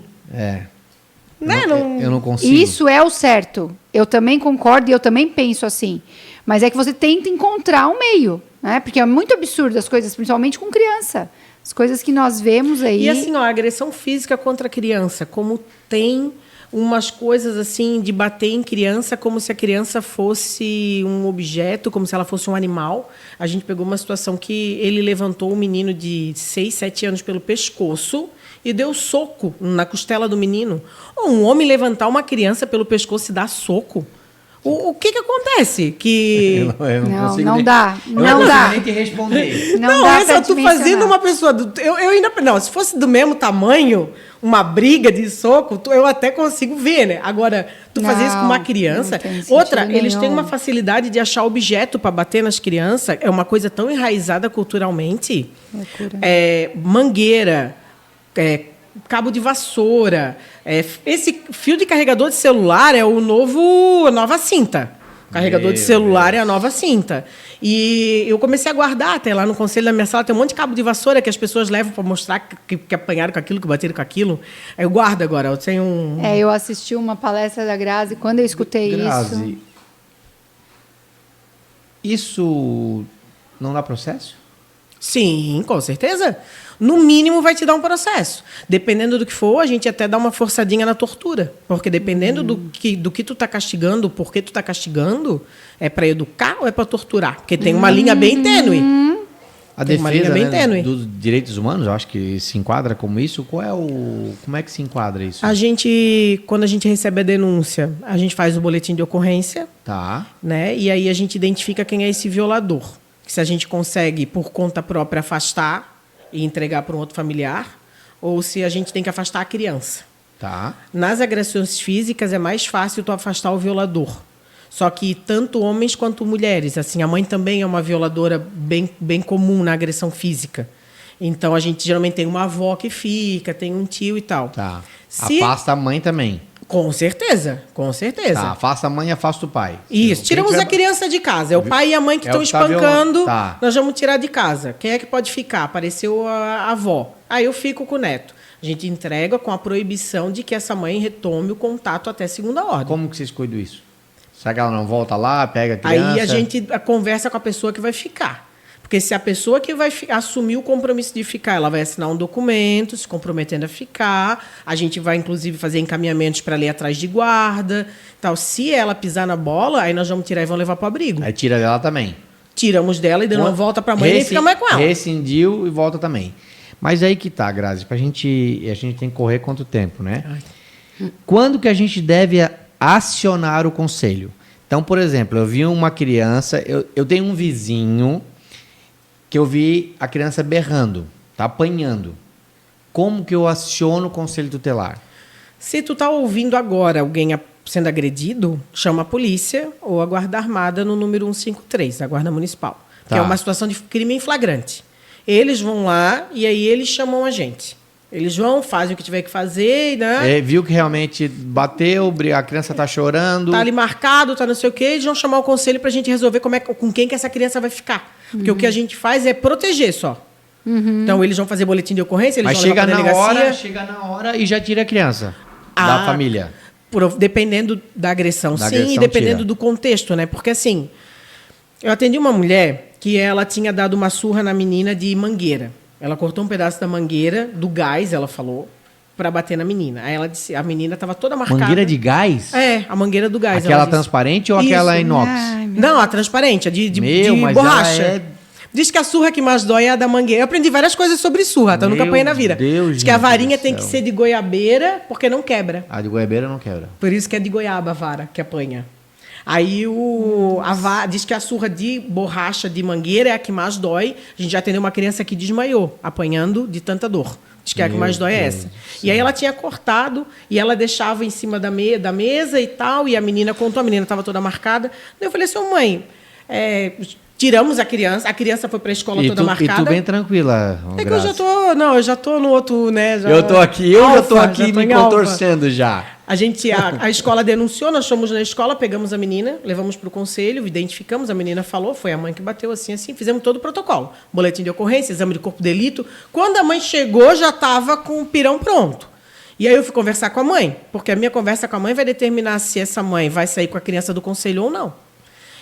S3: Né?
S1: Eu não consigo.
S2: Isso é o certo. Eu também concordo e eu também penso assim. Mas é que você tenta encontrar um meio, né? Porque é muito absurdo as coisas, principalmente com criança. As coisas que nós vemos aí.
S3: E assim, ó, a agressão física contra a criança, como tem umas coisas assim de bater em criança como se a criança fosse um objeto, como se ela fosse um animal. A gente pegou uma situação que ele levantou um menino de 6, 7 anos pelo pescoço e deu soco na costela do menino. Um homem levantar uma criança pelo pescoço e dar soco. O que acontece? Que...
S1: Eu não consigo
S2: não
S1: nem,
S2: dá.
S1: eu
S2: Não
S1: consigo
S2: dá.
S1: nem te responder.
S2: Não dá
S3: é
S2: pra
S3: só tu
S2: dimensionar.
S3: fazendo uma pessoa... Eu ainda... Não, se fosse do mesmo tamanho, uma briga de soco, eu até consigo ver, né? Agora, tu fazer isso com uma
S2: Não,
S3: criança...
S2: não tem sentido
S3: Outra, eles têm
S2: nenhum.
S3: uma facilidade de achar objeto para bater nas crianças. É uma coisa tão enraizada culturalmente.
S2: Loucura.
S3: Mangueira, cabo de vassoura. Esse fio de carregador de celular é a nova cinta. O carregador de celular é a nova cinta. E eu comecei a guardar até lá no conselho da minha sala. Tem um monte de cabo de vassoura que as pessoas levam para mostrar que apanharam com aquilo, que bateram com aquilo. Aí eu guardo agora. Eu tenho um...
S2: Eu assisti uma palestra da Grazi, quando eu escutei
S1: Grazi, isso não dá processo?
S3: Sim, com certeza. No mínimo vai te dar um processo. Dependendo do que for, a gente até dá uma forçadinha na tortura. Porque dependendo do que tu tá castigando, por que tu tá castigando, é para educar ou é para torturar? Porque tem uma linha bem tênue.
S1: A
S3: Tem uma
S1: defesa,
S3: linha bem
S1: né,
S3: tênue.
S1: dos direitos humanos, eu acho que se enquadra como isso. Como é que se enquadra isso?
S3: Quando a gente recebe a denúncia, a gente faz o boletim de ocorrência,
S1: Tá.
S3: né? E aí a gente identifica quem é esse violador. Se a gente consegue, por conta própria, afastar e entregar para um outro familiar, ou se a gente tem que afastar a criança.
S1: Tá.
S3: Nas agressões físicas é mais fácil tu afastar o violador. Só que tanto homens quanto mulheres. Assim, a mãe também é uma violadora bem comum na agressão física. Então a gente geralmente tem uma avó que fica, tem um tio e tal.
S1: Tá.
S3: Se-
S1: Afasta a mãe também.
S3: Com certeza, com certeza.
S1: Tá. Afasta a mãe e afasta o pai.
S3: Isso,
S1: Quem
S3: tiramos
S1: tiver-
S3: a criança de casa. É o pai e a mãe que
S1: É
S3: estão
S1: o que tá
S3: espancando.
S1: Tá.
S3: Nós vamos tirar de casa. Quem é que pode ficar? Apareceu a avó. Aí eu fico com o neto. A gente entrega com a proibição de que essa mãe retome o contato até segunda ordem.
S1: Como que vocês cuidam isso? Será que ela não volta lá, pega a criança?
S3: Aí a gente conversa com a pessoa que vai ficar. Porque se a pessoa que vai assumir o compromisso de ficar, ela vai assinar um documento se comprometendo a ficar. A gente vai, inclusive, fazer encaminhamentos para ler atrás de guarda. Tal. Se ela pisar na bola, aí nós vamos tirar e vamos levar para o abrigo.
S1: Aí tira dela também.
S3: Tiramos dela e não volta para a mãe nem fica mais com ela.
S1: Rescindiu e volta também. Mas aí que tá, Grazi, a gente tem que correr quanto tempo, né? Quando que a gente deve acionar o conselho? Então, por exemplo, eu vi uma criança, eu tenho um vizinho que eu vi a criança berrando, tá apanhando. Como que eu aciono o conselho tutelar?
S3: Se tu tá ouvindo agora alguém sendo agredido, chama a polícia ou a guarda armada no número 153, a guarda municipal.
S1: Tá.
S3: Que é uma situação de crime em flagrante. Eles vão lá e aí eles chamam a gente. Eles vão, fazem o que tiver que fazer, né?
S1: Viu que realmente bateu, a criança tá chorando.
S3: Tá ali marcado, tá não sei o quê, eles vão chamar o conselho pra gente resolver com quem que essa criança vai ficar. Porque o que a gente faz é proteger só. Então eles vão fazer boletim de ocorrência, eles
S1: Mas
S3: vão levar
S1: chega
S3: pra
S1: na
S3: delegacia.
S1: hora, chega na hora e já tira a criança da família.
S3: Dependendo da agressão,
S1: Da
S3: sim,
S1: agressão,
S3: e dependendo
S1: tira.
S3: do contexto, né? Porque assim, eu atendi uma mulher que ela tinha dado uma surra na menina de mangueira. Ela cortou um pedaço da mangueira, do gás, ela falou, para bater na menina. Aí ela disse, a menina estava toda marcada.
S1: Mangueira de gás?
S3: É, a mangueira do gás.
S1: Aquela
S3: ela disse.
S1: transparente ou
S3: Isso.
S1: aquela inox?
S2: Ai, meu
S3: Não, a transparente, a de
S1: Mas
S3: borracha.
S1: ela é...
S3: Diz que a surra que mais dói é a da mangueira. Eu aprendi várias coisas sobre surra, tá? Eu nunca
S1: Meu
S3: apanhei na vida.
S1: Deus,
S3: Diz que a
S1: gente
S3: varinha
S1: do
S3: tem
S1: céu.
S3: que ser de goiabeira, porque não quebra.
S1: A de goiabeira não quebra.
S3: Por isso que é de goiaba a vara que apanha. Aí diz que a surra de borracha de mangueira é a que mais dói. A gente já atendeu uma criança que desmaiou, apanhando de tanta dor. Diz que a que
S1: Meu
S3: mais dói é
S1: Deus
S3: essa.
S1: do
S3: E aí ela tinha cortado e ela deixava em cima da mesa e tal. E a menina contou, a menina estava toda marcada. Daí eu falei assim, mãe, tiramos a criança foi para a escola toda
S1: E
S3: marcada.
S1: tu bem tranquila,
S3: É que eu já tô no outro, né?
S1: Eu já tô
S3: Alfa,
S1: aqui
S3: já tô
S1: me
S3: em alfa.
S1: contorcendo já.
S3: A escola denunciou, nós fomos na escola, pegamos a menina, levamos para o conselho, identificamos, a menina falou, foi a mãe que bateu assim, fizemos todo o protocolo. Boletim de ocorrência, exame de corpo de delito. Quando a mãe chegou, já estava com o pirão pronto. E aí eu fui conversar com a mãe, porque a minha conversa com a mãe vai determinar se essa mãe vai sair com a criança do conselho ou não.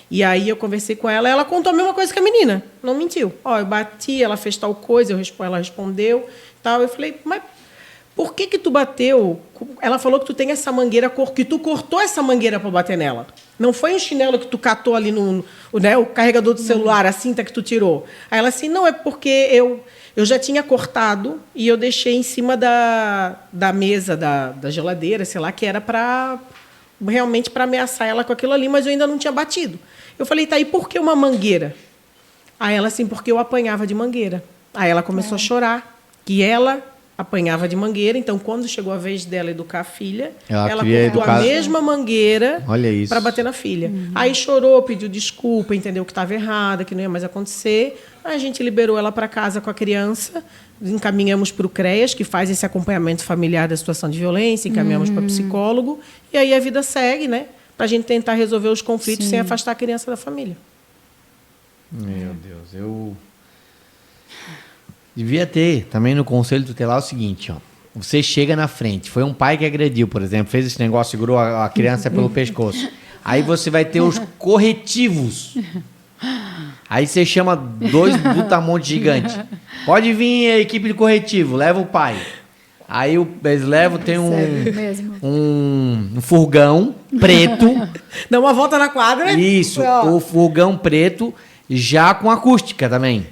S3: E aí eu conversei com ela, ela contou a mesma coisa que a menina, não mentiu. Ó, eu bati, ela fez tal coisa, ela respondeu, tal. Eu falei, mas por que tu bateu? Ela falou que tu tem essa mangueira, que tu cortou essa mangueira para bater nela. Não foi um chinelo que tu catou ali né, o carregador do celular, a cinta que tu tirou. Aí ela assim, não, é porque eu já tinha cortado e eu deixei em cima da mesa, da geladeira, sei lá, que era realmente para ameaçar ela com aquilo ali, mas eu ainda não tinha batido. Eu falei, tá, e por que uma mangueira? Aí ela assim, porque eu apanhava de mangueira. Aí ela começou a chorar, que ela apanhava de mangueira, então quando chegou a vez dela educar a filha, ela cortou a mesma mangueira para bater na filha. Aí chorou, pediu desculpa, entendeu que estava errada, que não ia mais acontecer. Aí a gente liberou ela para casa com a criança, encaminhamos para o CREAS, que faz esse acompanhamento familiar da situação de violência, encaminhamos para psicólogo, e aí a vida segue, né? Para a gente tentar resolver os conflitos sem afastar a criança da família.
S1: Meu Deus, eu devia ter também no conselho tutelar o seguinte, ó. Você chega na frente, foi um pai que agrediu, por exemplo, fez esse negócio, segurou a criança pelo pescoço. Aí você vai ter os corretivos. Aí você chama 2 brutamontes gigantes. Pode vir a equipe de corretivo, leva o pai. Aí eles levam, tem um furgão preto.
S3: Dá uma volta na quadra.
S1: Isso, o furgão preto, já com acústica também.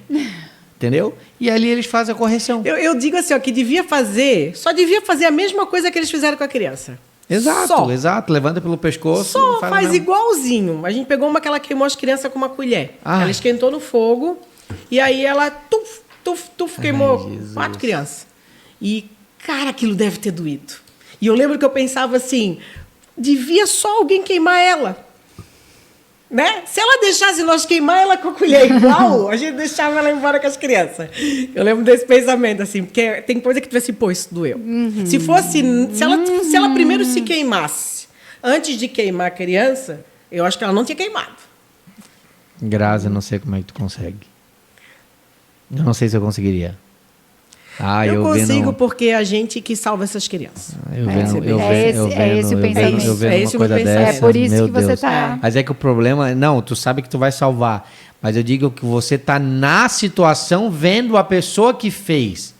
S1: Entendeu? E ali eles fazem a correção.
S3: Eu digo assim, ó, que só devia fazer a mesma coisa que eles fizeram com a criança.
S1: Exato. Levanta pelo pescoço.
S3: Só faz igualzinho. A gente pegou uma que ela queimou as crianças com uma colher. Ela esquentou no fogo e aí ela queimou 4 crianças. E, cara, aquilo deve ter doído. E eu lembro que eu pensava assim, devia só alguém queimar ela. Né? Se ela deixasse nós queimar ela com a colher igual, a gente deixava ela embora com as crianças. Eu lembro desse pensamento, assim, porque tem coisa que tu vai assim, pô, isso doeu. Se ela primeiro se queimasse, antes de queimar a criança, eu acho que ela não tinha queimado.
S1: Graças, eu não sei como é que tu consegue. Eu não sei se eu conseguiria.
S3: Eu consigo porque é a gente que salva essas crianças.
S2: É esse o pensamento.
S1: É esse o meu pensamento.
S2: É por isso que você está...
S1: Mas é que o problema... Não, tu sabe que tu vai salvar. Mas eu digo que você está na situação vendo a pessoa que fez.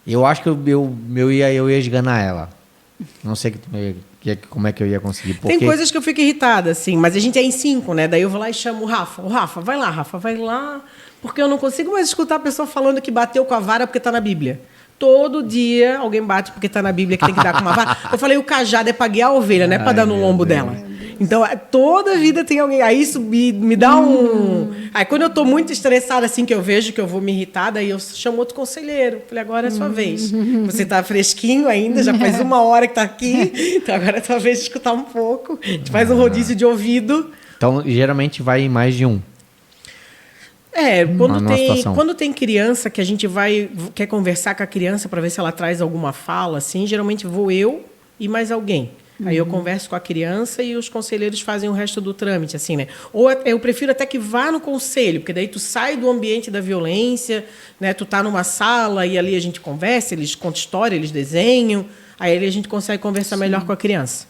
S1: Eu acho que eu ia esganar ela. Não sei como é que eu ia conseguir. Porque...
S3: Tem coisas que eu fico irritada, assim. Mas a gente é em 5, né? Daí eu vou lá e chamo o Rafa. O Rafa, vai lá, Rafa, vai lá... Porque eu não consigo mais escutar a pessoa falando que bateu com a vara porque está na Bíblia. Todo dia alguém bate porque está na Bíblia que tem que dar com uma vara. Eu falei, o cajado é para guiar a ovelha, não é para dar no lombo dela. Então, toda vida tem alguém. Aí isso me dá um... Aí quando eu estou muito estressada, assim, que eu vejo que eu vou me irritar, aí eu chamo outro conselheiro. Falei, agora é a sua vez. Você está fresquinho ainda, já faz 1 hora que está aqui. Então agora é a sua vez de escutar um pouco. A gente faz um rodízio de ouvido.
S1: Então, geralmente vai em mais de um.
S3: Quando tem criança que a gente quer conversar com a criança para ver se ela traz alguma fala, assim, geralmente vou eu e mais alguém. Aí eu converso com a criança e os conselheiros fazem o resto do trâmite, assim, né? Ou eu prefiro até que vá no conselho, porque daí tu sai do ambiente da violência, né? Tu tá numa sala e ali a gente conversa, eles contam história, eles desenham, aí ali a gente consegue conversar melhor com a criança.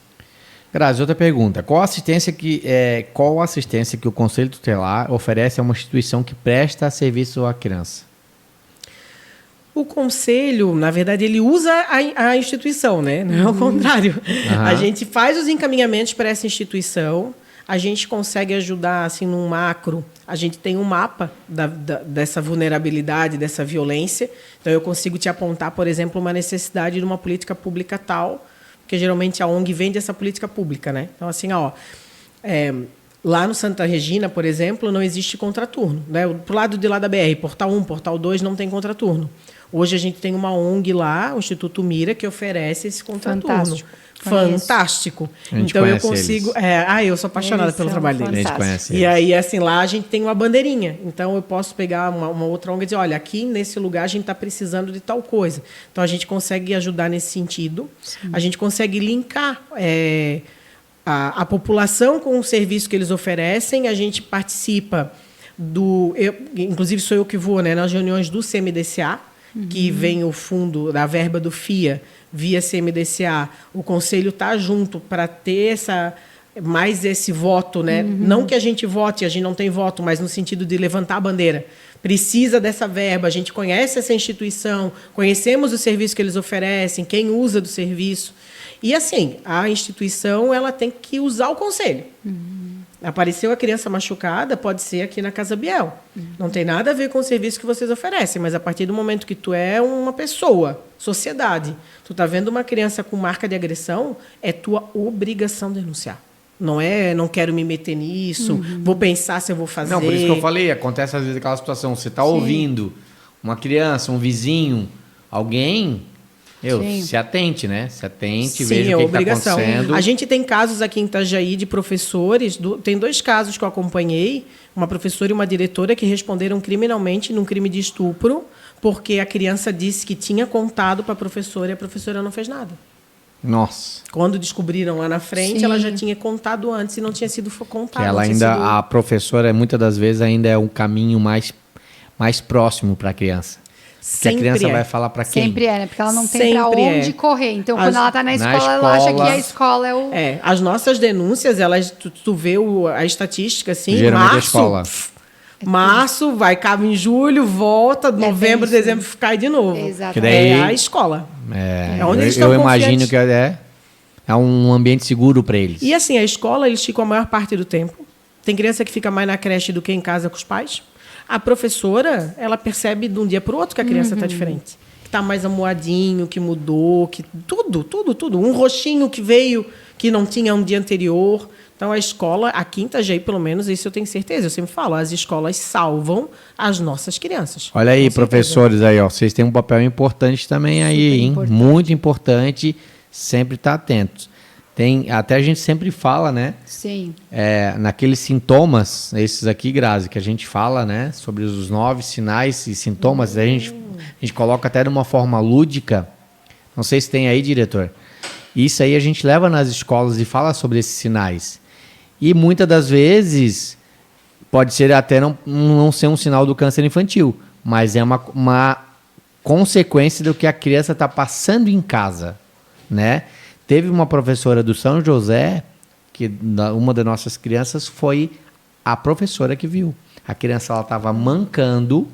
S1: Grazi, outra pergunta. Qual assistência que o Conselho Tutelar oferece a uma instituição que presta serviço à criança?
S3: O conselho, na verdade, ele usa a instituição, né? Não é ao contrário. A gente faz os encaminhamentos para essa instituição, a gente consegue ajudar, assim, num macro. A gente tem um mapa dessa vulnerabilidade, dessa violência. Então, eu consigo te apontar, por exemplo, uma necessidade de uma política pública tal, porque geralmente a ONG vende essa política pública, né? Então, assim, lá no Santa Regina, por exemplo, não existe contraturno, né? Pro lado de lá da BR, Portal 1, Portal 2, não tem contraturno. Hoje a gente tem uma ONG lá, o Instituto Mira, que oferece esse contraturno. Fantástico. Então eu consigo... eu sou apaixonada pelo trabalho deles. E aí, assim, lá a gente tem uma bandeirinha. Então eu posso pegar uma outra ONG e dizer, olha, aqui nesse lugar a gente está precisando de tal coisa. Então a gente consegue ajudar nesse sentido. Sim. A gente consegue linkar a população com o serviço que eles oferecem. A gente participa inclusive sou eu que vou, né, nas reuniões do CMDCA. que vem o fundo da verba do FIA via CMDCA, o Conselho está junto para ter mais esse voto, né? Não que a gente vote, a gente não tem voto, mas no sentido de levantar a bandeira. Precisa dessa verba, a gente conhece essa instituição, conhecemos o serviço que eles oferecem, quem usa do serviço. E, assim, a instituição ela tem que usar o Conselho. Apareceu a criança machucada, pode ser aqui na Casa Biel. Não tem nada a ver com o serviço que vocês oferecem, mas a partir do momento que tu é uma pessoa, sociedade, tu está vendo uma criança com marca de agressão, é tua obrigação denunciar. Não é, não quero me meter nisso, vou pensar se eu vou fazer.
S1: Não, por isso que eu falei, acontece às vezes aquela situação, você está ouvindo uma criança, um vizinho, alguém... se atente, né? Se atente, veja o que está acontecendo.
S3: A gente tem casos aqui em Itajaí de professores, tem 2 casos que eu acompanhei, uma professora e uma diretora que responderam criminalmente num crime de estupro, porque a criança disse que tinha contado para a professora e a professora não fez nada.
S1: Nossa.
S3: Quando descobriram lá na frente, ela já tinha contado antes e não tinha sido contado.
S1: Ela ainda, a professora, muitas das vezes, ainda é um caminho mais próximo para a criança. Porque a criança vai falar para quem?
S2: Sempre é, né? Porque ela não tem para onde correr. Então, quando ela está na escola, ela acha que a escola é o...
S3: as nossas denúncias, elas, tu vê a estatística, assim,
S1: geralmente a escola.
S3: Março, cabe em julho, volta, novembro, dezembro, cai de novo.
S2: Exatamente.
S1: Daí,
S3: é a escola.
S1: É
S3: onde eles
S1: eu
S3: estão
S1: imagino que é um ambiente seguro para eles.
S3: E assim, a escola, eles ficam a maior parte do tempo. Tem criança que fica mais na creche do que em casa com os pais. A professora, ela percebe de um dia para o outro que a criança está diferente. Que está mais amuadinho, que mudou, que tudo. Um roxinho que veio, que não tinha um dia anterior. Então, a escola, a Itajaí, pelo menos, isso eu tenho certeza. Eu sempre falo, as escolas salvam as nossas crianças.
S1: Olha aí, professores, aí, ó, vocês têm um papel importante também aí, hein? Importante. Muito importante, sempre estar atentos. Até a gente sempre fala, né?
S2: Sim.
S1: Naqueles sintomas, esses aqui, Grazi, que a gente fala, né? Sobre os 9 sinais e sintomas, a gente coloca até de uma forma lúdica. Não sei se tem aí, diretor. Isso aí a gente leva nas escolas e fala sobre esses sinais. E muitas das vezes pode ser até não ser um sinal do câncer infantil, mas é uma consequência do que a criança está passando em casa, né? Teve uma professora do São José, que uma das nossas crianças foi a professora que viu. A criança estava mancando,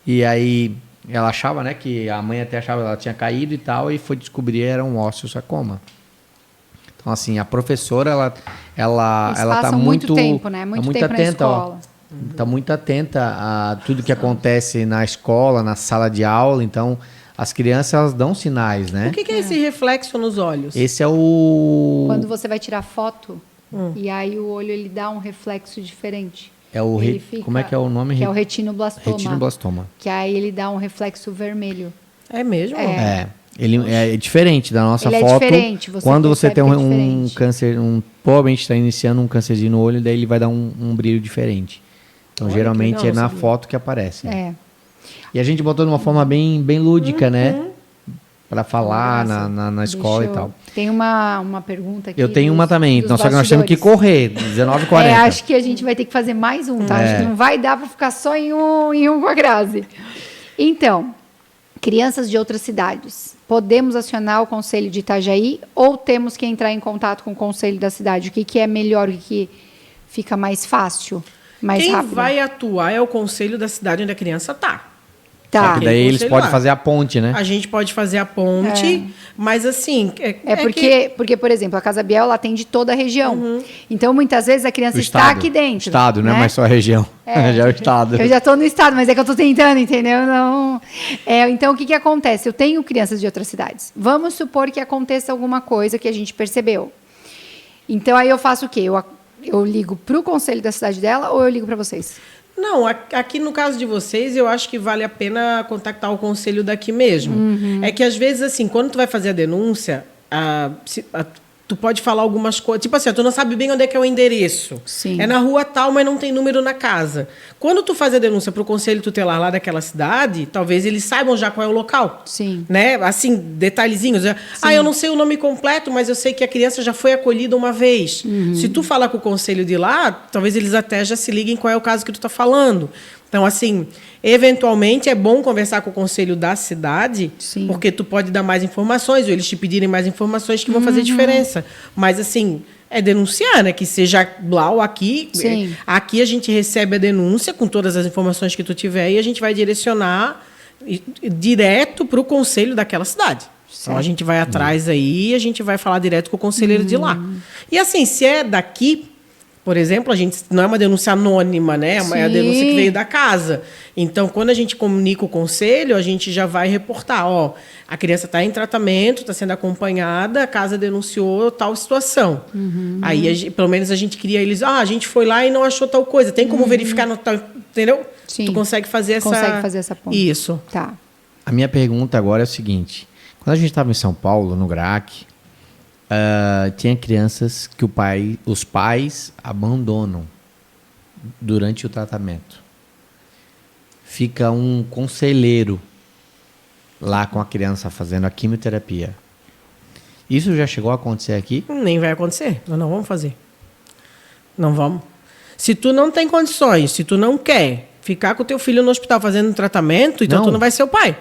S1: e aí ela achava, né, que a mãe até achava que ela tinha caído e tal, e foi descobrir que era um ósseo-sarcoma. Então, assim, a professora, ela está muito
S2: tempo, né? Muito tempo
S1: atenta, ó. Está muito atenta a tudo que acontece na escola, na sala de aula, então... As crianças, elas dão sinais, né?
S3: O que é esse reflexo nos olhos?
S1: Esse é o...
S2: Quando você vai tirar foto, e aí o olho ele dá um reflexo diferente.
S1: É o... Como é que é o nome?
S2: Que é o retinoblastoma.
S1: Retinoblastoma.
S2: Que aí ele dá um reflexo vermelho.
S3: É mesmo?
S1: Ele é diferente da nossa
S2: ele
S1: foto.
S2: É diferente.
S1: Quando você tem um câncer, provavelmente está iniciando um câncerzinho no olho, daí ele vai dar um brilho diferente. Então, geralmente, é na foto que aparece. E a gente botou de uma forma bem lúdica, né? Para falar na escola e tal.
S2: Tem uma pergunta aqui.
S1: Eu tenho uma também. Só que nós temos que correr, 19h40.
S2: Acho que a gente vai ter que fazer mais um, tá? Acho que não vai dar para ficar só em um com a Grazi. Então, crianças de outras cidades. Podemos acionar o Conselho de Itajaí ou temos que entrar em contato com o Conselho da cidade? O que é melhor, o que fica mais fácil, mais rápido?
S3: Quem vai atuar é o Conselho da cidade onde a criança está.
S1: Tá. Daí eles podem fazer a ponte, né?
S3: A gente pode fazer a ponte, mas assim...
S2: Porque, por exemplo, a Casa Biel ela atende toda a região. Então, muitas vezes, a criança está aqui dentro.
S1: Estado, né? Não é mais só a região. Já é o estado.
S2: Eu já estou no estado, mas é que eu estou tentando, entendeu? Não... então, o que acontece? Eu tenho crianças de outras cidades. Vamos supor que aconteça alguma coisa que a gente percebeu. Então, aí eu faço o quê? Eu ligo para o conselho da cidade dela ou eu ligo para vocês?
S3: Não, aqui no caso de vocês, eu acho que vale a pena contactar o conselho daqui mesmo. É que, às vezes, assim, quando tu vai fazer a denúncia, tu pode falar algumas coisas. Tipo assim, tu não sabe bem onde é que é o endereço.
S2: Sim.
S3: É na rua tal, mas não tem número na casa. Quando tu faz a denúncia para o conselho tutelar lá daquela cidade, talvez eles saibam já qual é o local.
S2: Sim.
S3: Né? Assim, detalhezinhos. Eu não sei o nome completo, mas eu sei que a criança já foi acolhida uma vez. Se tu falar com o conselho de lá, talvez eles até já se liguem qual é o caso que tu está falando. Então, assim, eventualmente é bom conversar com o conselho da cidade,
S2: Sim.
S3: porque tu pode dar mais informações, ou eles te pedirem mais informações que vão fazer diferença. Mas, assim, é denunciar, né? Que seja lá ou aqui.
S2: Sim.
S3: Aqui a gente recebe a denúncia com todas as informações que tu tiver e a gente vai direcionar direto para o conselho daquela cidade. Então, a gente vai atrás aí e a gente vai falar direto com o conselheiro de lá. E, assim, se é daqui... Por exemplo, a gente não é uma denúncia anônima, né? É a denúncia que veio da casa. Então, quando a gente comunica o conselho, a gente já vai reportar, ó, a criança está em tratamento, está sendo acompanhada, a casa denunciou tal situação. Aí, pelo menos, a gente cria eles, a gente foi lá e não achou tal coisa. Tem como verificar, no tal, entendeu?
S2: Sim.
S3: Tu consegue fazer
S2: essa ponte.
S3: Isso.
S2: Tá.
S1: A minha pergunta agora é o seguinte. Quando a gente estava em São Paulo, no GRAC, tinha crianças que os pais abandonam durante o tratamento. Fica um conselheiro lá com a criança fazendo a quimioterapia. Isso já chegou a acontecer aqui?
S3: Nem vai acontecer. Nós não vamos fazer. Não vamos. Se tu não tem condições, se tu não quer ficar com o teu filho no hospital fazendo um tratamento, então tu não vai ser o pai.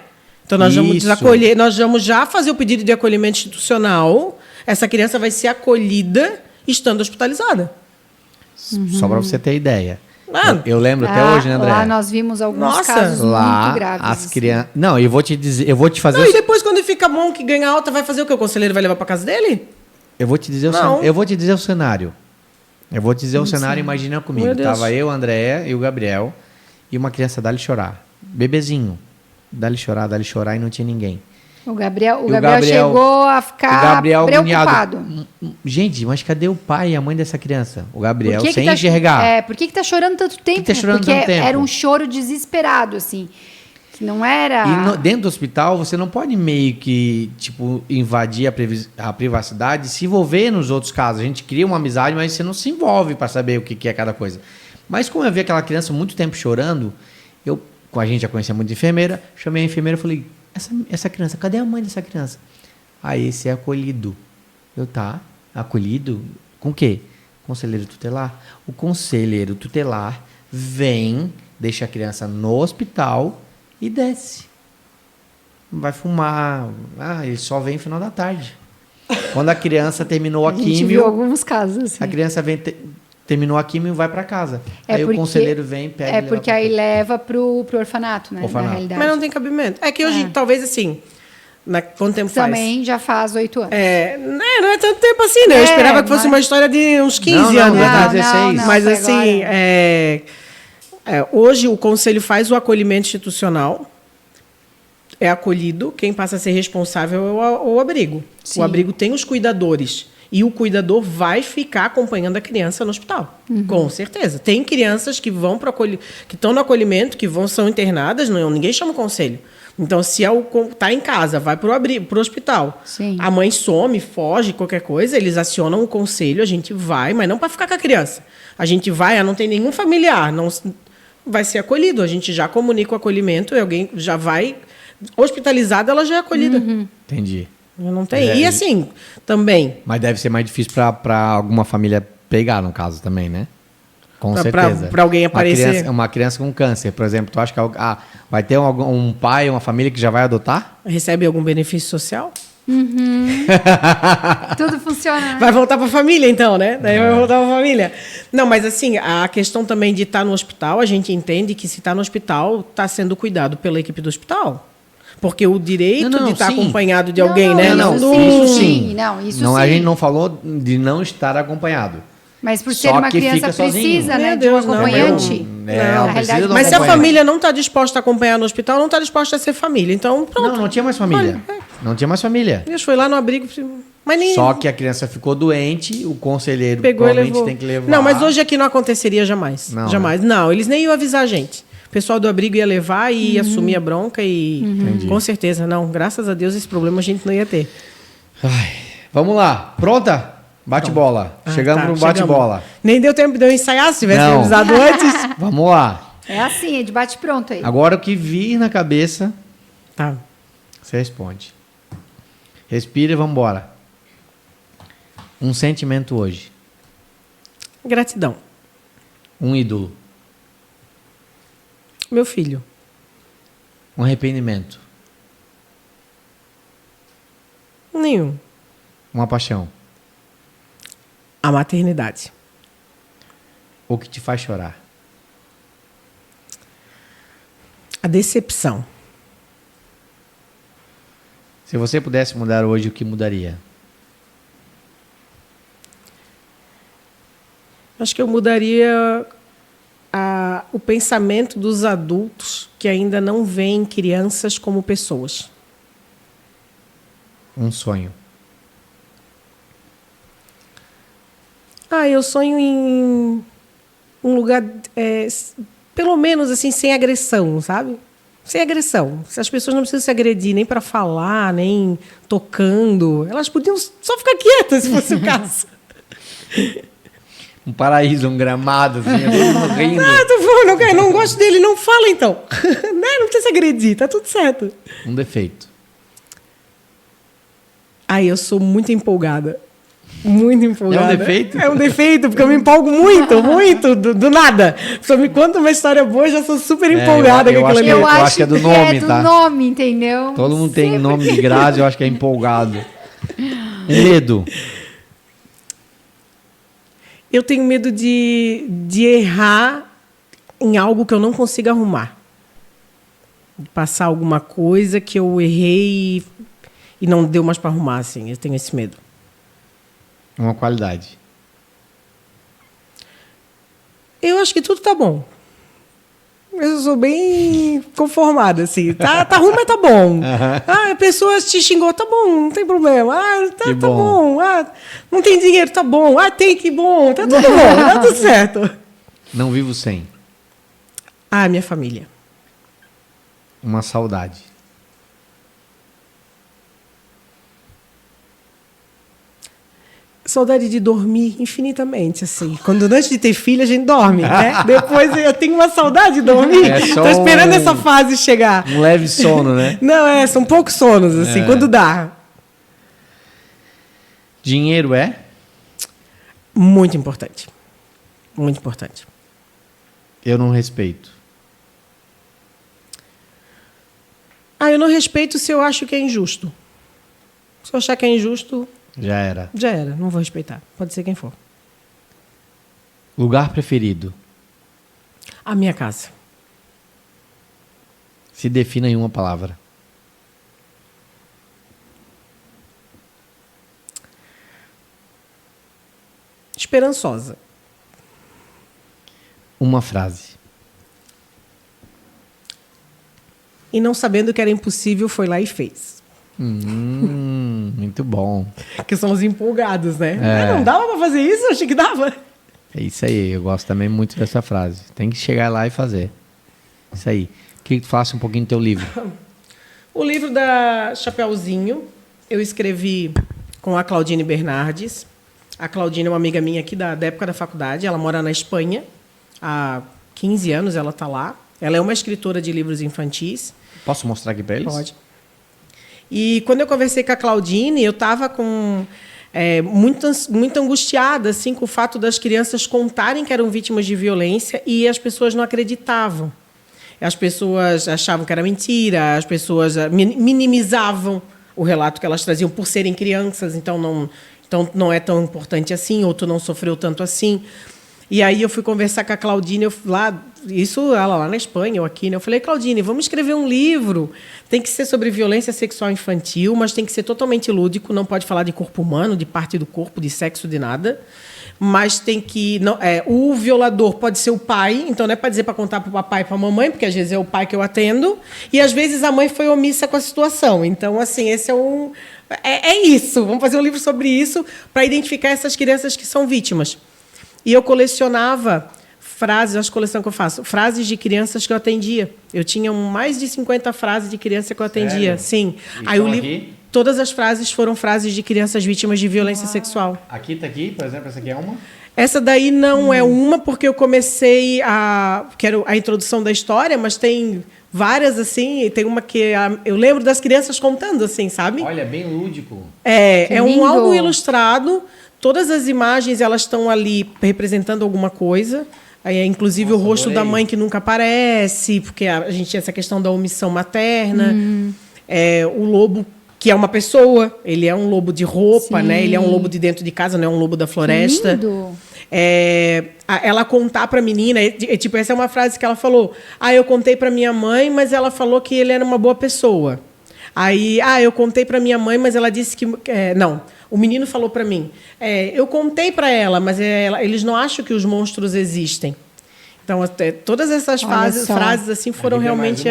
S3: Então nós vamos desacolher, nós vamos já fazer o pedido de acolhimento institucional. Essa criança vai ser acolhida estando hospitalizada.
S1: Só para você ter ideia.
S3: Ah,
S1: Eu lembro até hoje, né, André?
S2: Lá nós vimos alguns
S3: Nossa,
S2: casos
S1: Lá,
S2: muito graves.
S1: as crianças... Não, eu vou te dizer... Eu vou te fazer...
S3: não, e depois, quando ele fica bom, que ganha alta, vai fazer o quê? O conselheiro vai levar para casa dele?
S1: Eu vou te dizer
S3: Não.
S1: eu vou te dizer o cenário. Eu vou te dizer o cenário, imagina comigo.
S3: Meu Deus.
S1: Tava eu, a Andréia e o Gabriel, e uma criança dá-lhe chorar. Bebezinho. Dá-lhe chorar e não tinha ninguém.
S2: O Gabriel
S1: E o Gabriel
S2: chegou a ficar preocupado.
S1: agoniado. Gente, mas cadê o pai e a mãe dessa criança? O Gabriel,
S2: Por que
S1: sem
S2: tá,
S1: enxergar.
S2: por que tá chorando tanto tempo?
S1: tá chorando
S2: Porque
S1: tanto tempo?
S2: era um choro desesperado, assim. Que não era...
S1: E dentro do hospital, você não pode meio que, tipo, invadir a privacidade, se envolver nos outros casos. A gente cria uma amizade, mas você não se envolve para saber o que é cada coisa. Mas como eu vi aquela criança muito tempo chorando, com a gente já conhecia muito enfermeira, chamei a enfermeira e falei, essa criança, cadê a mãe dessa criança? Aí, esse é acolhido. Tá, acolhido? Com o quê? Conselheiro tutelar. O conselheiro tutelar vem, deixa a criança no hospital e desce. Vai fumar. Ele só vem no final da tarde. Quando a criança terminou a
S2: gente
S1: químio...
S2: viu alguns casos, assim.
S1: A criança terminou a químio e vai para casa.
S2: É
S1: aí
S2: porque-
S1: o conselheiro vem, pega e leva
S2: porque
S1: pra
S2: aí
S1: casa.
S2: leva pro orfanato, né?
S1: Orfanato.
S2: Na realidade.
S3: Mas não tem cabimento. É que hoje, talvez assim, quanto tempo faz?
S2: Também já faz 8 anos.
S3: Não é tanto tempo assim, né? Eu esperava que fosse
S2: mas-
S3: uma história de uns 15
S1: Não,
S3: anos,
S1: não,
S3: verdade?
S1: 16.
S2: não,
S3: Mas
S2: foi
S3: assim,
S2: agora.
S3: hoje o conselho faz o acolhimento institucional, é acolhido, quem passa a ser responsável é o abrigo.
S2: Sim.
S3: O abrigo tem os cuidadores. E o cuidador vai ficar acompanhando a criança no hospital. Com certeza. Tem crianças que vão para que estão no acolhimento, que são internadas, ninguém chama o conselho. Então, se está em casa, vai para o hospital.
S2: Sim.
S3: A mãe some, foge, qualquer coisa, eles acionam o conselho, a gente vai, mas não para ficar com a criança. A gente vai, não tem nenhum familiar, não vai ser acolhido. A gente já comunica o acolhimento e alguém já vai hospitalizado, ela já é acolhida.
S1: Entendi.
S3: Não tem. E assim, também,
S1: Mas deve ser mais difícil para alguma família pegar, no caso, também, né? Com
S3: Pra-
S1: certeza.
S3: pra alguém aparecer.
S1: Uma criança com câncer, por exemplo, tu acha que vai ter um pai, uma família que já vai adotar?
S3: recebe algum benefício social?
S2: Tudo funciona, né?
S3: Vai voltar para a família, então, né? Daí vai voltar para a família. Não, mas assim, a questão também de estar no hospital, a gente entende que se está no hospital, está sendo cuidado pela equipe do hospital. Porque o direito
S1: Não,
S3: de estar
S1: sim.
S3: acompanhado de alguém, né?
S1: Não,
S2: Isso
S1: isso
S2: sim.
S1: sim.
S2: Não, isso
S1: não,
S2: sim.
S1: A gente não falou de não estar acompanhado.
S2: Mas por
S1: Só
S2: ser uma
S1: que
S2: criança
S1: fica sozinho.
S2: precisa, né,
S3: Meu
S2: de um
S3: Deus, não,
S2: acompanhante.
S1: não,
S2: Na
S1: precisa
S2: realidade,
S1: de um
S3: Mas se a
S1: acompanhante.
S3: família não está disposta a acompanhar no hospital, não está disposta a ser família. Então, pronto.
S1: Não tinha mais família. Não tinha mais família.
S3: Deus foi lá no abrigo. Mas nem
S1: Só que a criança ficou doente, o conselheiro
S3: pegou e
S1: provavelmente
S3: levou.
S1: tem que levar.
S3: Não, mas hoje aqui não aconteceria jamais.
S1: Não,
S3: jamais. Não, eles nem iam avisar a gente. O pessoal do abrigo ia levar e ia assumir a bronca e...
S1: Entendi.
S3: Com certeza, não. Graças a Deus esse problema a gente não ia ter.
S1: Ai, vamos lá. Pronta? Bate-bola. Chegamos no bate-bola.
S3: Chegamos. Nem deu tempo de eu ensaiar, se tivesse
S1: Não.
S3: avisado antes.
S1: Vamos lá.
S2: É assim, é de bate-pronto aí.
S1: Agora o que vir na cabeça,
S3: Tá.
S1: você responde. Respira e vamos embora. Um sentimento hoje.
S3: Gratidão.
S1: Um ídolo.
S3: Meu filho.
S1: Um arrependimento.
S3: Nenhum.
S1: Uma paixão.
S3: A maternidade.
S1: O que te faz chorar.
S3: A decepção.
S1: Se você pudesse mudar hoje, o que mudaria?
S3: Acho que eu mudaria o pensamento dos adultos que ainda não veem crianças como pessoas.
S1: Um sonho.
S3: Eu sonho em um lugar, pelo menos assim, sem agressão, sabe? Sem agressão. As pessoas não precisam se agredir nem para falar, nem tocando. Elas podiam só ficar quietas, se fosse o caso.
S1: Um paraíso, um gramado, assim, todo mundo rindo.
S3: Não gosto dele, não fala então. Não precisa se agredir, tá tudo certo.
S1: Um defeito.
S3: Eu sou muito empolgada. Muito empolgada.
S1: É um defeito?
S3: É um defeito, porque eu me empolgo muito, do nada. Só me conta uma história boa, eu já sou super empolgada com aquilo ali.
S2: Eu
S1: acho que é do nome, tá?
S2: nome, entendeu?
S1: Todo mundo tem nome de Grazi, eu acho que é empolgado. Medo.
S3: Eu tenho medo de errar em algo que eu não consiga arrumar. De passar alguma coisa que eu errei e não deu mais para arrumar, assim. Eu tenho esse medo.
S1: Uma qualidade.
S3: Eu acho que tudo tá bom. Eu sou bem conformada, assim. Tá ruim, mas tá bom. A pessoa te xingou, tá bom, não tem problema. Tá bom. Não tem dinheiro, tá bom. Tem, que bom. Tá tudo bom, tá tudo certo.
S1: Não vivo sem.
S3: Minha família.
S1: Uma saudade.
S3: Saudade de dormir infinitamente, assim. Quando antes de ter filho, a gente dorme, né? Depois eu tenho uma saudade de dormir. Tô esperando essa fase chegar.
S1: Um leve sono, né?
S3: Não, são poucos sonos, assim, quando dá.
S1: Dinheiro é?
S3: Muito importante. Muito importante.
S1: Eu não respeito.
S3: Eu não respeito se eu acho que é injusto. Se eu achar que é injusto...
S1: Já era.
S3: Já era, não vou respeitar. Pode ser quem for.
S1: Lugar preferido?
S3: A minha casa.
S1: Se defina em uma palavra.
S3: Esperançosa.
S1: Uma frase.
S3: E não sabendo que era impossível, foi lá e fez.
S1: Muito bom.
S3: Que são os empolgados, né?
S1: É.
S3: Não dava pra fazer isso? Eu achei que dava.
S1: É isso aí, eu gosto também muito dessa frase. Tem que chegar lá e fazer. Isso aí. Queria que tu falasse um pouquinho do teu livro.
S3: O livro da Chapeuzinho, eu escrevi com a Claudine Bernardes. A Claudine é uma amiga minha aqui da época da faculdade. Ela mora na Espanha. Há 15 anos ela está lá. Ela é uma escritora de livros infantis.
S1: Posso mostrar aqui para eles?
S3: Pode. E quando eu conversei com a Claudine, eu estava muito angustiada assim, com o fato das crianças contarem que eram vítimas de violência e as pessoas não acreditavam. As pessoas achavam que era mentira, as pessoas minimizavam o relato que elas traziam por serem crianças, então não é tão importante assim, ou tu não sofreu tanto assim. E aí eu fui conversar com a Claudine, ela lá na Espanha, eu aqui, né? Eu falei, Claudine, vamos escrever um livro. Tem que ser sobre violência sexual infantil, mas tem que ser totalmente lúdico, não pode falar de corpo humano, de parte do corpo, de sexo, de nada. Mas tem que... o violador pode ser o pai, então não é para dizer para contar para o papai e para a mamãe, porque às vezes é o pai que eu atendo, e às vezes a mãe foi omissa com a situação. Então, assim, esse é isso. Vamos fazer um livro sobre isso para identificar essas crianças que são vítimas. E eu colecionava frases, a coleção que eu faço, frases de crianças que eu atendia. Eu tinha mais de 50 frases de criança que eu atendia.
S1: Sério?
S3: Sim.
S1: E
S3: aí o livro, todas as frases foram frares de crianças vítimas de violência sexual.
S1: Aqui tá aqui, por exemplo, essa aqui é uma?
S3: Essa daí não é uma, porque eu comecei quero a introdução da história, mas tem várias, assim, tem uma que eu lembro das crianças contando, assim, sabe?
S1: Olha, bem lúdico.
S3: É um
S2: lindo.
S3: álbum ilustrado, todas as imagens elas estão ali representando alguma coisa. Aí é inclusive o rosto da mãe que nunca aparece, porque a gente tinha essa questão da omissão materna. O lobo, que é uma pessoa, ele é um lobo de roupa, né? Ele é um lobo de dentro de casa, não é um lobo da floresta.
S2: Lindo.
S3: Ela contar para a menina, tipo, essa é uma frase que ela falou. Eu contei para minha mãe, mas ela falou que ele era uma boa pessoa. Aí, eu contei para minha mãe, mas ela disse que... não, o menino falou para mim. Eu contei para ela, mas eles não acham que os monstros existem. Então, todas essas frases assim foram realmente...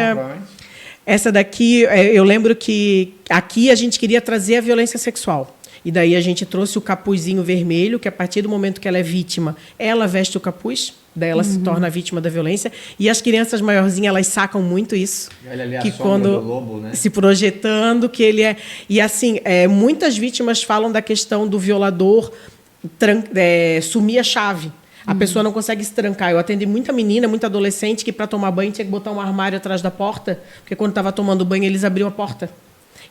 S3: Essa daqui, eu lembro que aqui a gente queria trazer a violência sexual. E daí a gente trouxe o capuzinho vermelho, que a partir do momento que ela é vítima, ela veste o capuz, daí ela se torna vítima da violência. E as crianças maiorzinhas, elas sacam muito isso.
S1: Olha ali
S3: que
S1: a
S3: quando
S1: sombra do lobo, né?
S3: se projetando, que ele é... E assim, muitas vítimas falam da questão do violador sumir a chave. A pessoa não consegue se trancar. Eu atendi muita menina, muita adolescente, que para tomar banho tinha que botar um armário atrás da porta, porque quando estava tomando banho eles abriam a porta.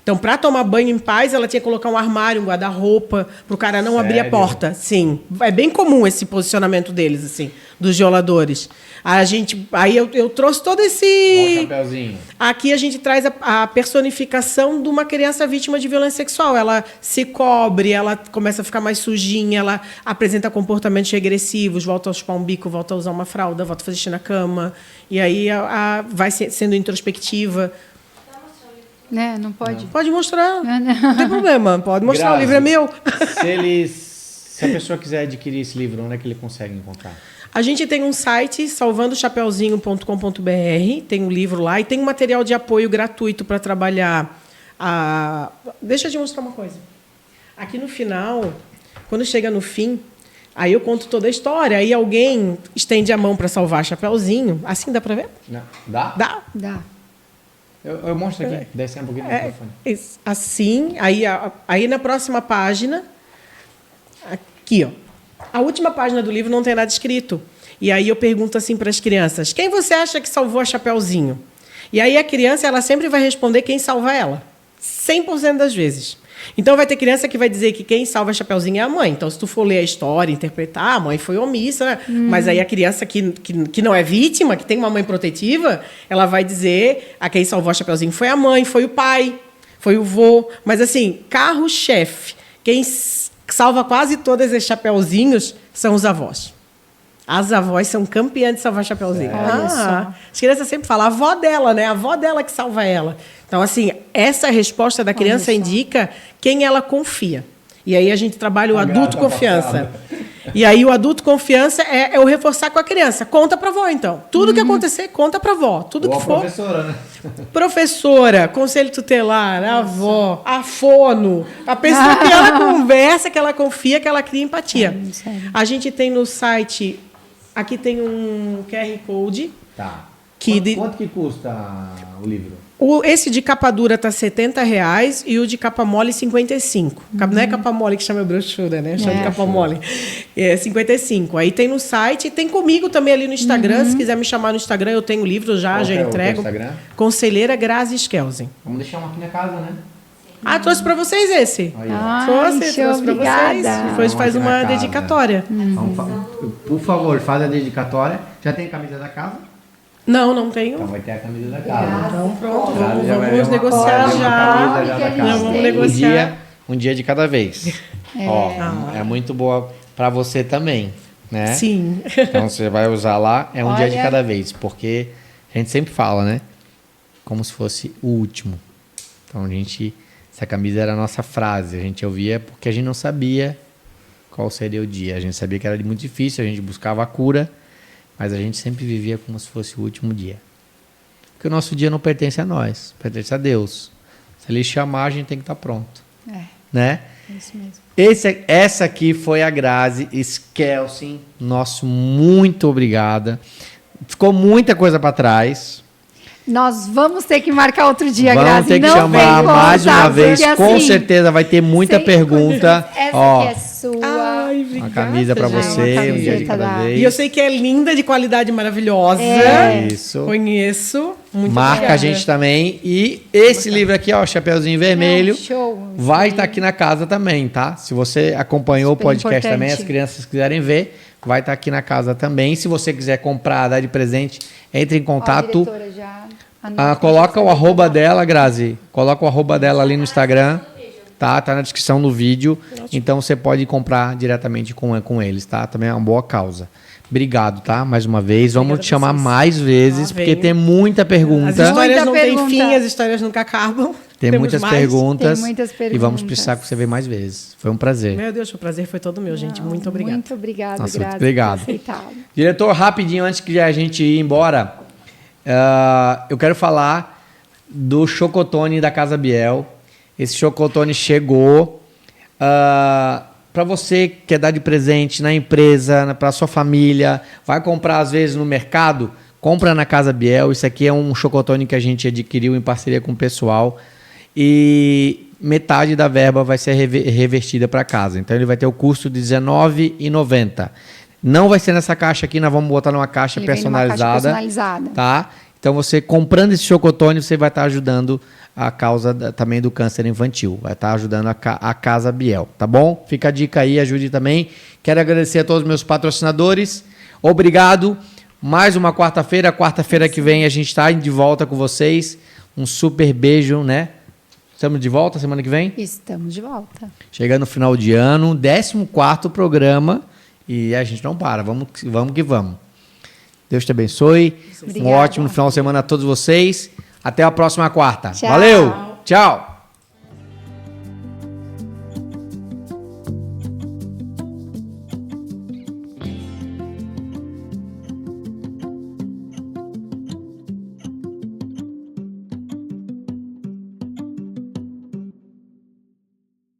S3: Então, para tomar banho em paz, ela tinha que colocar um armário, um guarda-roupa, para o cara não abrir a porta. Sim. É bem comum esse posicionamento deles, assim, dos violadores. Aí eu trouxe todo esse...
S1: chapeuzinho.
S3: Aqui a gente traz a personificação de uma criança vítima de violência sexual. Ela se cobre, ela começa a ficar mais sujinha, ela apresenta comportamentos regressivos, volta a chupar um bico, volta a usar uma fralda, volta a fazer xixi na cama. E aí vai sendo introspectiva.
S2: Não pode?
S3: Pode mostrar. Não tem problema. Pode mostrar.
S1: Grazi,
S3: o livro é meu.
S1: Se a pessoa quiser adquirir esse livro, onde é que ele consegue encontrar?
S3: A gente tem um site, salvandochapeuzinho.com.br, tem um livro lá e tem um material de apoio gratuito para trabalhar. Deixa eu te mostrar uma coisa. Aqui no final, quando chega no fim, aí eu conto toda a história. Aí alguém estende a mão para salvar Chapeuzinho. Assim dá para ver?
S1: Não. Dá?
S3: Dá.
S1: Eu mostro aqui. Desce um pouquinho no microfone.
S3: Assim, aí na próxima página, aqui, ó. A última página do livro não tem nada escrito. E aí eu pergunto assim para as crianças: quem você acha que salvou a Chapeuzinho? E aí a criança ela sempre vai responder quem salva ela. 100% das vezes. Então vai ter criança que vai dizer que quem salva a Chapeuzinho é a mãe. Então, se tu for ler a história, interpretar, a mãe foi omissa, né? Mas aí a criança que não é vítima, que tem uma mãe protetiva, ela vai dizer a quem salvou a Chapeuzinho foi a mãe, foi o pai, foi o vô. Mas assim, carro-chefe, quem salva quase todos esses Chapeuzinhos são os avós. As avós são campeãs de salvar Chapeuzinho.
S2: Olha só.
S3: As crianças sempre falam, a avó dela, né? A avó dela que salva ela. Então, assim, essa resposta da criança indica quem ela confia. E aí a gente trabalha o adulto confiança. E aí o adulto confiança é o reforçar com a criança. Conta pra avó, então. Tudo que acontecer, conta pra avó. Tudo
S1: Ou
S3: que
S1: a
S3: for.
S1: professora, né?
S3: Professora, conselho tutelar, a avó, a fono. A pessoa que ela conversa, que ela confia, que ela cria empatia.
S2: Sério.
S3: A gente tem no site... Aqui tem um QR Code.
S1: Tá.
S3: Que
S1: Quanto que custa o livro?
S3: Esse de capa dura tá R$70 e o de capa mole R$55. Não é capa mole que chama brochura, né? Chama de capa mole. É R$55. Aí tem no site, tem comigo também ali no Instagram. Se quiser me chamar no Instagram, eu tenho o livro já entrego.
S1: O Instagram?
S3: Conselheira Grazi Skelsen.
S1: Vamos deixar um aqui na casa, né?
S3: Trouxe para vocês esse.
S1: Aí, ó.
S3: Trouxe para vocês. Depois faz uma
S1: na casa.
S3: dedicatória.
S1: Por favor, faz a dedicatória. Já tem camisa da casa?
S3: Não tenho.
S1: Então vai ter a camisa da casa.
S3: Então pronto,
S1: Já vai
S3: vamos
S1: ver
S3: negociar
S1: uma
S3: já.
S1: camisa já da casa.
S3: Já vamos negociar.
S1: Um dia de cada vez. É muito boa para você também, né?
S3: Sim.
S1: Então você vai usar lá, é um dia de
S2: Olha.
S1: cada vez, porque a gente sempre fala, né? Como se fosse o último. Então essa camisa era a nossa frase, a gente ouvia porque a gente não sabia qual seria o dia. A gente sabia que era muito difícil, a gente buscava a cura, mas a gente sempre vivia como se fosse o último dia. Porque o nosso dia não pertence a nós, pertence a Deus. Se Ele chamar, a gente tem que estar pronto. Né?
S2: É isso mesmo.
S1: Essa aqui foi a Grazi Skelsen. Nosso muito obrigada. Ficou muita coisa para trás.
S2: Nós vamos ter que marcar outro dia,
S1: Vamos
S2: Grazi.
S1: ter que
S2: Não
S1: chamar
S2: vem
S1: mais
S2: contar,
S1: uma vez.
S2: porque,
S1: Com
S2: assim,
S1: certeza vai ter muita
S2: sem
S1: pergunta.
S2: Essa
S1: Ó,
S2: aqui é sua.
S3: Ai,
S1: uma camisa para
S3: gente.
S1: você,
S2: Uma
S1: um dia de
S2: camiseta
S1: cada
S2: da-
S1: vez.
S3: E eu sei que é linda, de qualidade maravilhosa.
S1: Isso.
S3: Conheço. Muito
S1: Marca
S3: obrigada.
S1: a gente também. E esse livro aqui, ó, Chapeuzinho Vermelho.
S2: Não, show.
S1: vai estar aqui na casa também, tá? Se você acompanhou
S2: Super
S1: o podcast
S2: importante.
S1: também, as crianças quiserem ver, vai estar aqui na casa também. Se você quiser comprar, dar de presente, entre em
S2: Ó,
S1: contato.
S2: diretora, já anota,
S1: Coloca
S2: já
S1: o arroba dela, Grazi. Coloca o arroba dela ali no Instagram. Tá na descrição do vídeo. Então você pode comprar diretamente com eles, tá? Também é uma boa causa. Obrigado, tá? Mais uma vez. Vamos te chamar mais vezes, porque
S3: venho.
S1: tem muita pergunta.
S3: As histórias
S2: Muita
S3: não
S2: pergunta.
S3: têm fim, as histórias nunca acabam.
S1: Tem
S3: Temos
S1: muitas
S3: mais.
S1: perguntas.
S2: Tem muitas
S1: E
S2: perguntas.
S1: vamos precisar que você venha mais vezes. Foi um prazer.
S3: Meu Deus, o prazer foi todo meu, gente. Muito obrigado.
S2: Muito obrigada,
S1: Nossa,
S2: Grazi,
S1: obrigado.
S2: por ter aceitado.
S1: Diretor, rapidinho, antes que a gente ir embora, eu quero falar do Chocotone da Casa Biel. Esse Chocotone chegou. Para você que quer dar de presente na empresa, para sua família, vai comprar às vezes no mercado, compra na Casa Biel. Isso aqui é um chocotone que a gente adquiriu em parceria com o pessoal e metade da verba vai ser revertida para casa. Então ele vai ter o custo de R$19,90. Não vai ser nessa caixa aqui, nós vamos botar numa caixa
S2: Ele vem numa caixa personalizada.
S1: Tá? Então você comprando esse chocotone, você vai estar ajudando a causa também do câncer infantil. Vai estar ajudando a Casa Biel, tá bom? Fica a dica aí, ajude também. Quero agradecer a todos os meus patrocinadores. Obrigado. Mais uma quarta-feira. Quarta-feira que vem a gente está de volta com vocês. Um super beijo, né? Estamos de volta semana que vem?
S2: Estamos de volta.
S1: Chegando no final de ano, 14º programa. E a gente não para. Vamos que vamos. Deus te abençoe.
S2: Obrigada.
S1: Um ótimo final de semana a todos vocês. Até a próxima quarta.
S2: Tchau.
S1: Valeu. Tchau.